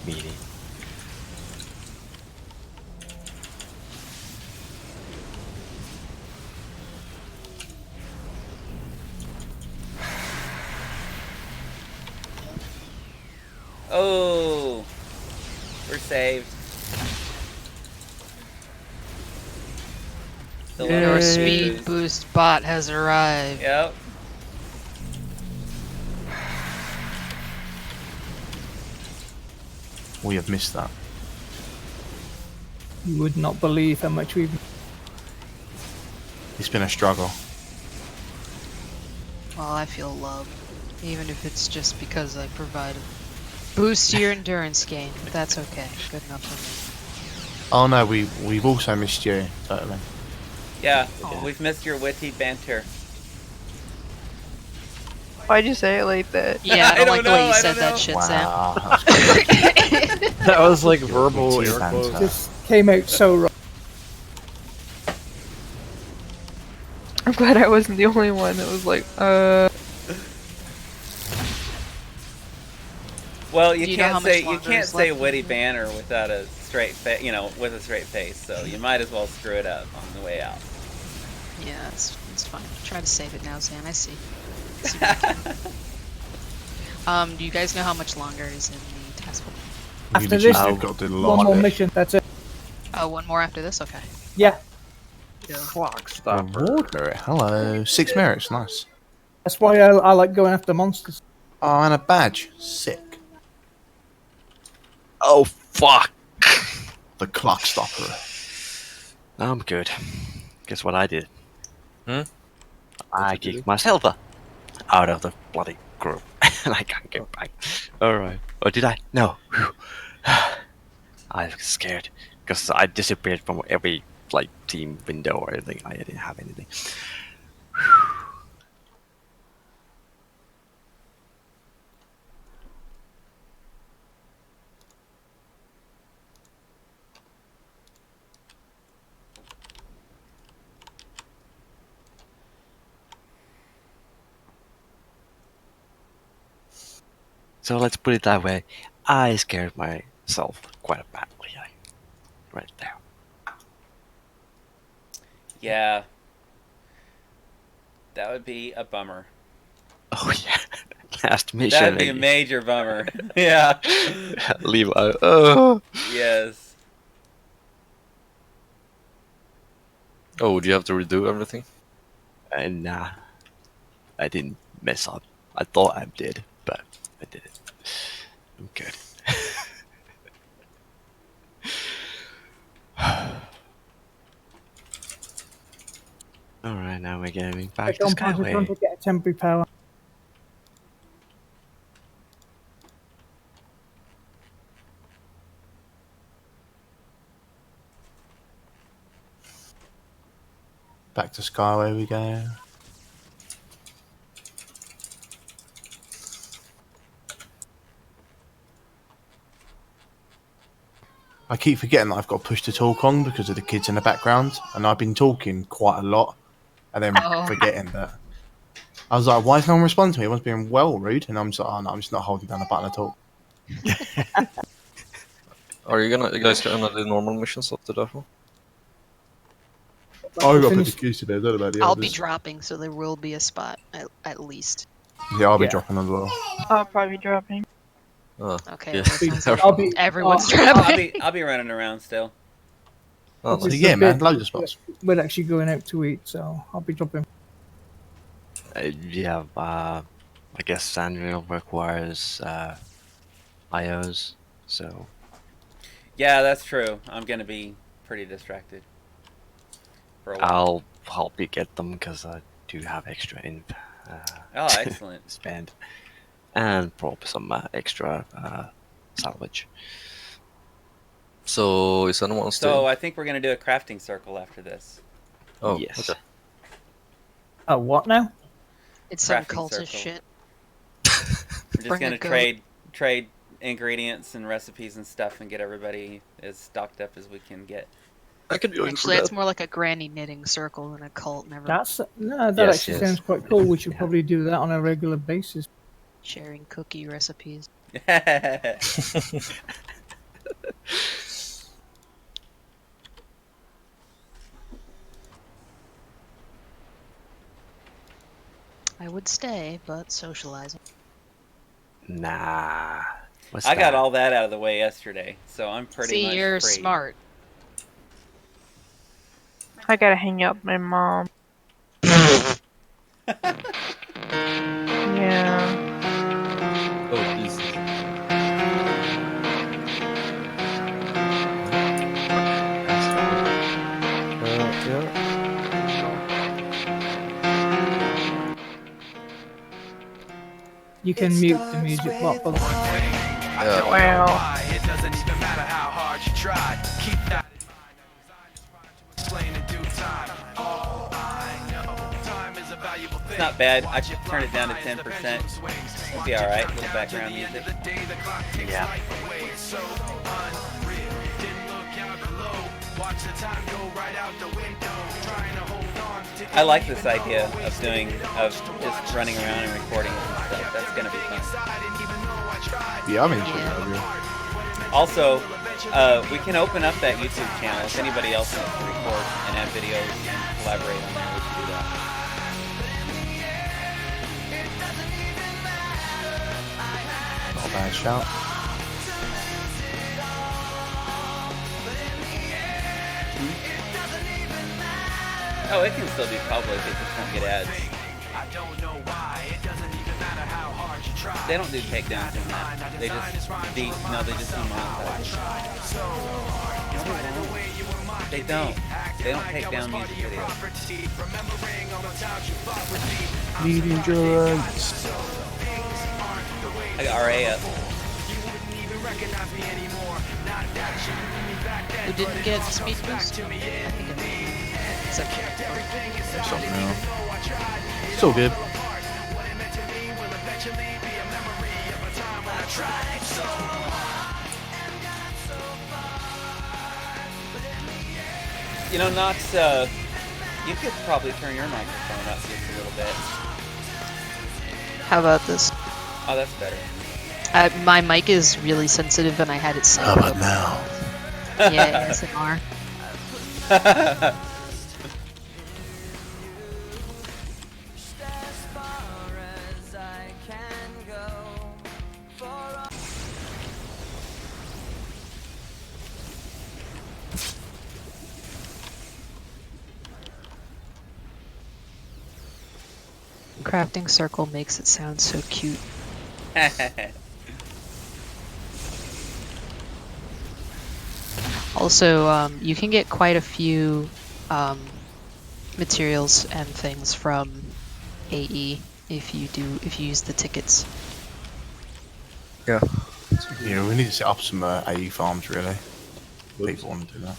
Meeting. Oh, we're saved. Still on Your our speed boost. boost bot has arrived. Yep. We have missed that. You would not believe how much we've. It's been a struggle. Well, I feel loved, even if it's just because I provide a boost to your endurance gain. That's okay. Good enough for Oh no, we've also missed you, totally. Yeah, we've missed your witty banter. Why'd you say it like that? me. Yeah, I don't like the way you I said don't that know. shit, Wow. That was like verbal Witty air banter. quotes. Just came out so wrong. I'm glad I wasn't the only one that was like, Well, Do you know how much you longer can't is say left? witty banter without a straight with a straight face. So you might as well screw it up on the way out. Yeah, it's fine. Try to save it now, Zan. I see. Do you guys know how much longer is in the task force? After You this, literally got to do the one last more bit. mission. That's it. Oh, one more after this? Okay. Yeah, Clock stopper. Reward merit. Hello. 6 merits. Nice. that's why I like going after monsters. Oh, and a badge. Sick. Oh, fuck! The clock stopper. I'm good. Guess what I did? Hmm? I What'd you kicked myself out of the bloody group. And I can't get back. Alright. Or did I? No. Whew. I was scared. Because I disappeared from every, like, team window or anything. I didn't have anything. So let's put it that way. I scared myself quite badly. Right there. Yeah, that would be a bummer. Oh yeah. Last mission. That'd be a major bummer. Yeah. Leave out. Oh. Yes. Oh, do you have to redo everything? Nah. I didn't mess up. I thought I did, but I didn't. I'm good. Alright, now we're getting back to I'm trying to Skyway. get a temporary power. Back to Skyway we go. I keep forgetting that I've got to push to talk on because of the kids in the background, and I've been talking quite a lot, and then forgetting that. I was like, why is no one responding to me? Everyone's being well rude, and I'm just like, oh no, I'm just not holding down the button at all. Are you guys gonna do normal missions after that one? Oh, I got to put the keys to bed. Don't about the I'll be others. dropping, so there will be a spot at least. Yeah, I'll be Yeah. dropping as well. I'll probably be dropping. Oh, Okay, yeah. well, sounds like I'll be. everyone's Oh, dropping. I'll be running around still. Oh, It's nice. just Yeah, a man, bit- loads of spots. We're actually going out to eat, so I'll be dropping. Yeah, I guess Sandriel requires IOs, so Yeah, that's true. I'm gonna be pretty distracted for a while. I'll help you get them because I do have extra inf. Oh, excellent. Spend and probably some extra salvage. So, is anyone So still? I think we're gonna do a crafting circle after this. Oh, yes. okay. Oh, what now? It's some Crafting cultist circle. shit. We're just Bring a gonna goat. trade ingredients and recipes and stuff and get everybody as stocked up as we can get. I could join Actually, for it's that. more like a granny knitting circle than a cult. Never That Yes, actually yes. sounds quite cool. We should Yeah. probably do that on a regular basis. sharing cookie recipes. I would stay, but socializing. Nah. What's I got that? all that out of the way yesterday, so I'm pretty much See, you're free. smart. I gotta hang out with my mom. Yeah. Oh, Jesus. Yeah. You can mute the music box. Yeah. Wow. It doesn't even matter how hard you try. Keep that in mind. I was trying to explain in due time. All I know, time is a valuable thing. It's not bad. I should turn it down to 10%. It'll be alright. Little background music. Yeah. So unreal. Didn't look out below. Watch the time go right out the window. Trying to hold on to I like this idea of just running around and recording it and stuff. That's gonna be fun. Yeah, I'm into Yeah. it. Gabriel. Also, we can open up that YouTube channel if anybody else wants to record and add videos and collaborate on there. We can do that. Not a bad shout. Oh, it can still be public. It just won't get ads. I don't know why. It doesn't even matter how hard you try. They don't do takedowns in that. They just demonetize. They don't. They don't take down music videos. Need endurance. I got RA up. Who didn't get speed boost? I think it Something else. It's all good. You know, Knox, you could probably turn your microphone up just a little bit. How about this? Oh, that's better. My mic is really sensitive and I had it synced How about up. now? Yeah, ASMR. Crafting circle makes it sound so cute. Also, you can get quite a few materials and things from AE if you use the tickets. Yeah. Yeah, we need to set up some AE farms, really. People want to do that.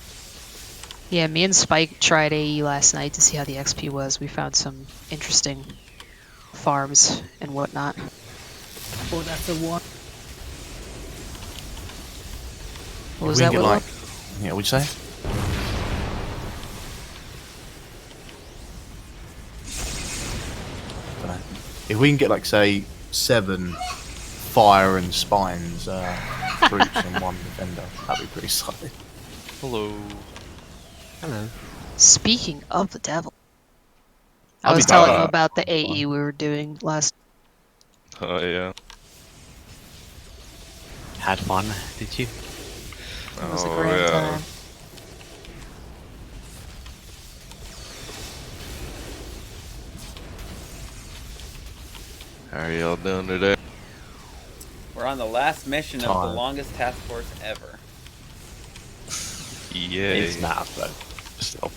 Yeah, me and Spike tried AE last night to see how the XP was. We found some interesting farms and whatnot. Oh, that's a one. What was We that? can get, Willow? like, yeah, what'd you say? Dunno. If we can get, like, say, 7 fire and spines troops and 1 defender, that'd be pretty solid. Hello. Hello. Speaking of the devil, I I'll was be telling back. him about the AE we were doing last. Oh, yeah. Had fun, did you? It was a Oh, grand yeah. time. How are y'all doing today? We're on the last mission of the Tired. longest task force ever. Yay. It's not, but still.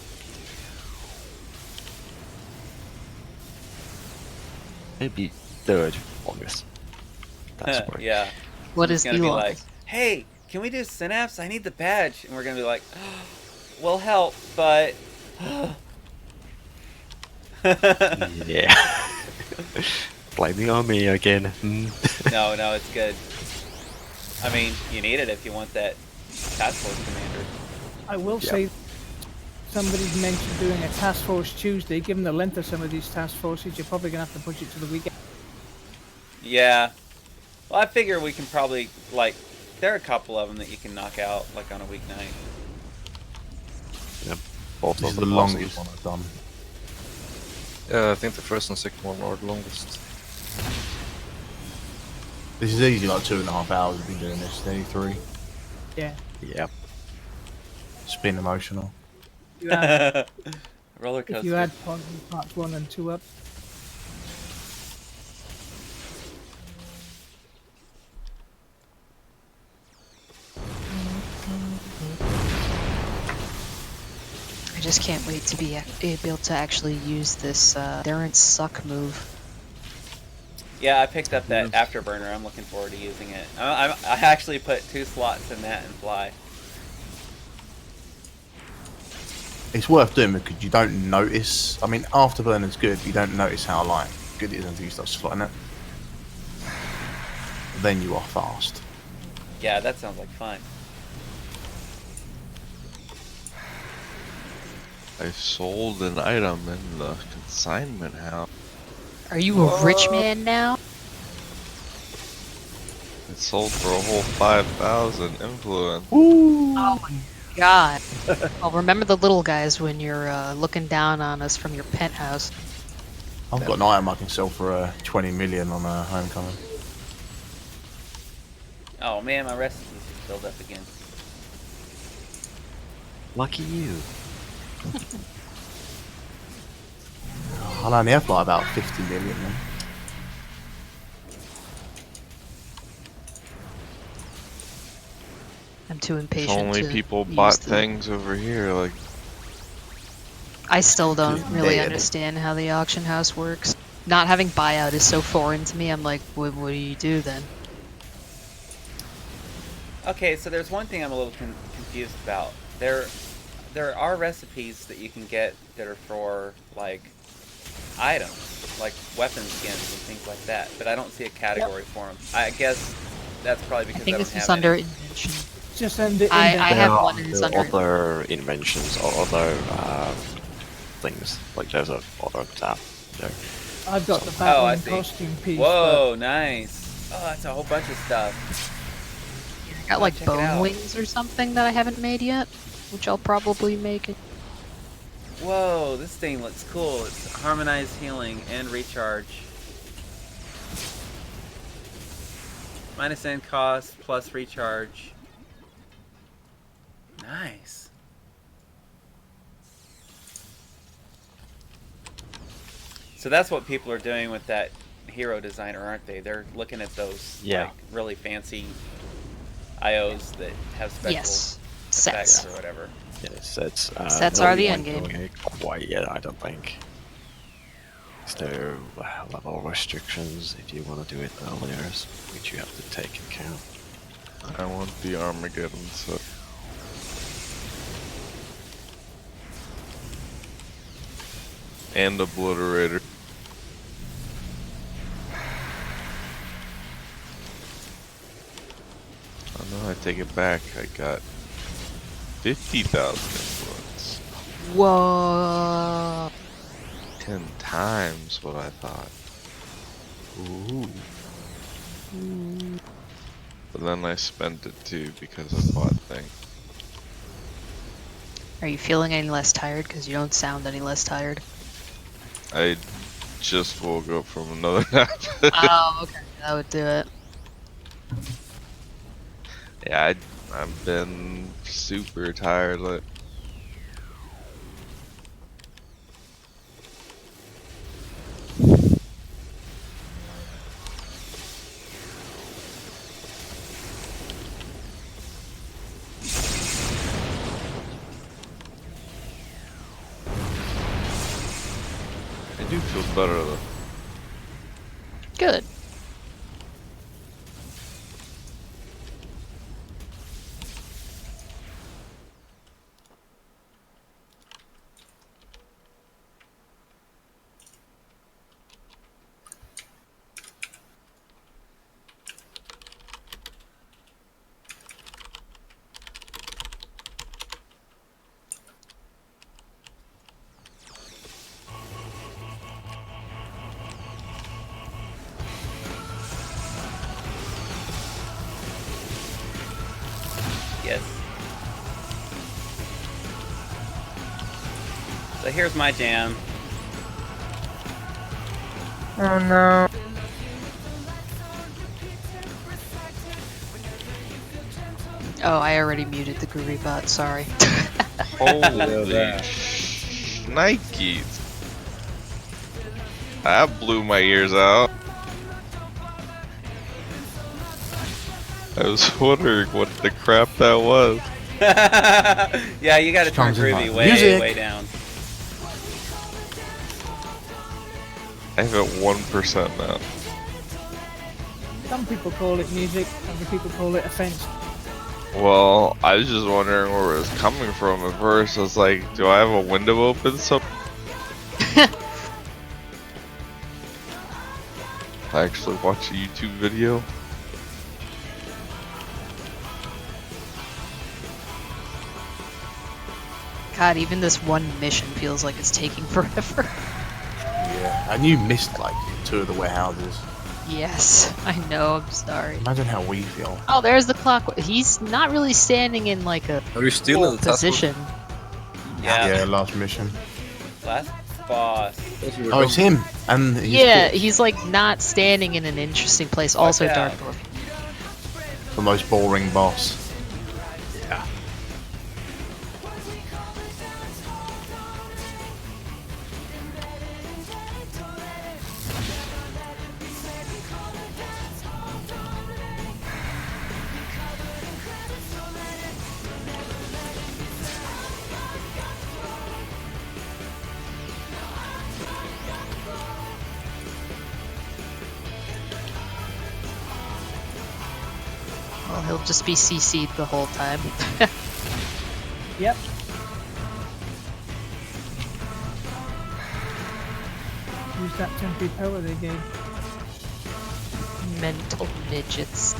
Maybe third longest. That's work. Yeah. What He's is gonna the be longest? like, hey, can we do Synapse? I need the badge. And we're gonna be like, we'll help, but Yeah. Blaming on me again. no, it's good. I mean, you need it if you want that task force commander. I will say, somebody's mentioned doing a task force Tuesday. Given the length of some of these task forces, you're probably gonna have to push it to the weekend. Yeah. Well, I figure we can probably, like, there are a couple of them that you can knock out, like, on a weeknight. Yep. Both This of is the them longest one I've done. Yeah, I think the first and second one are the longest. This is easy, like 2.5 hours we've been doing this, nearly 3. Yeah. Yep. It's been emotional. You have, Roller if coaster. you had parts 1 and 2 up. I just can't wait to be able to actually use this Darren's suck move. Yeah, I picked up that afterburner. I'm looking forward to using it. I actually put 2 slots in that and fly. It's worth doing because you don't notice. I mean, afterburner's good, but you don't notice how like good it is until you start slotting it. Then you are fast. Yeah, that sounds like fun. I sold an item in the consignment house. Are you a rich man now? It sold for a whole 5,000 influence. Oh my god. Well, remember the little guys when you're looking down on us from your penthouse. I've got an item I can sell for 20 million on a homecoming. Oh man, my recipes just filled up again. Lucky you. I'll only have like about 50 million then. I'm too If impatient only to people use bought the- things over here, like I still don't really Dead. understand how the auction house works. Not having buyout is so foreign to me. I'm like, what do you do then? Okay, so there's one thing I'm a little confused about. There are recipes that you can get that are for like items, like weapon skins and things like that, but I don't see a category for them. I guess that's probably because I think don't this is have under any. invention. Just under I index. have one and it's There under. are other inventions or other things. Like there's a other tab there. I've got the Oh, I Batman see. costume piece. Whoa, nice. Oh, that's a whole bunch of stuff. I got like check it bone out. wings or something that I haven't made yet, which I'll probably make it. Whoa, this thing looks cool. It's harmonized healing and recharge. Minus end cost plus recharge. Nice. So that's what people are doing with that hero designer, aren't they? They're looking at those like really fancy IOs that have special Yes. effects Sets. or whatever. Yes, sets. Sets no are the one end game. doing it quite yet, I don't think. Is there level restrictions if you want to do it earlier, which you have to take into account? I want the Armageddon set. And Obliterator. Oh no, I take it back. I got 50,000 influence. Whoa. 10 times what I thought. Ooh. But then I spent it too because I bought things. Are you feeling any less tired? Because you don't sound any less tired. I just woke up from another nap. Oh, okay. That would do it. Yeah, I've been super tired. Like, I do feel better though. Good. Yes. So here's my jam. Oh no. Oh, I already muted the Guri bot. Sorry. Holy Nikes. That blew my ears out. I was wondering what the crap that was. Yeah, you gotta turn Comes in Groovy like way, music. way down. I have it 1% now. Some people call it music, other people call it offense. Well, I was just wondering where it was coming from at first. I was like, do I have a window open? So I actually watched a YouTube video. God, even this one mission feels like it's taking forever. Yeah, and you missed like 2 of the warehouses. Yes, I know. I'm sorry. Imagine how we feel. Oh, there's the clock. He's not really standing in like a Are you still full in the task force? position. Yeah. Yeah, last mission. Last boss. Oh, it's him. And he's Yeah, cool. he's like not standing in an interesting place. Also, Watch Dark out. Dwarf. The most boring boss. Yeah. Well, he'll just be CC'd the whole time. Yep. Use that temporary power they gave. Mental midgets.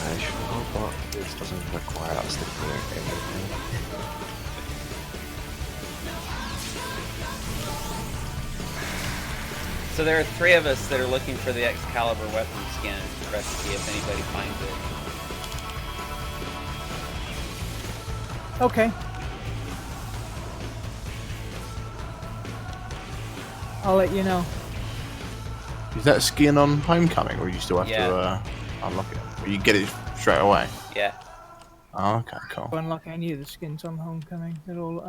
I should hope this doesn't require us to clear everything. So there are 3 of us that are looking for the Excalibur weapon skin recipe if anybody finds it. Okay. I'll let you know. Is that skin on Homecoming, or you still have Yeah. to unlock it? Or you get it straight away? Yeah. Oh, okay, cool. To unlock any of the skins on Homecoming. They're all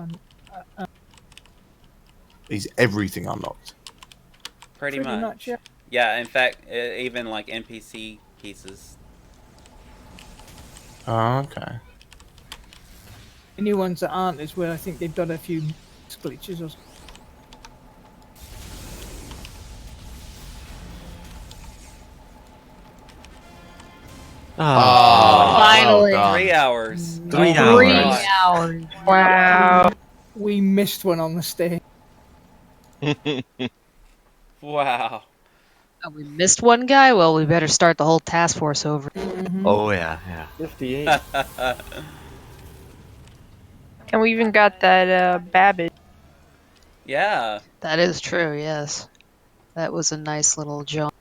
Is everything unlocked? Pretty Pretty much. much, yeah. Yeah, in fact, even like NPC pieces. Oh, okay. Any ones that aren't is where I think they've done a few glitches or something. Finally. Well 3 hours. 3 Oh my hours. God. hours. Wow. We missed one on the stage. Wow. Oh, we missed one guy? Well, we better start the whole task force over. Oh yeah, yeah. 58. And we even got that Babbage. Yeah. That is true, yes. That was a nice little jump.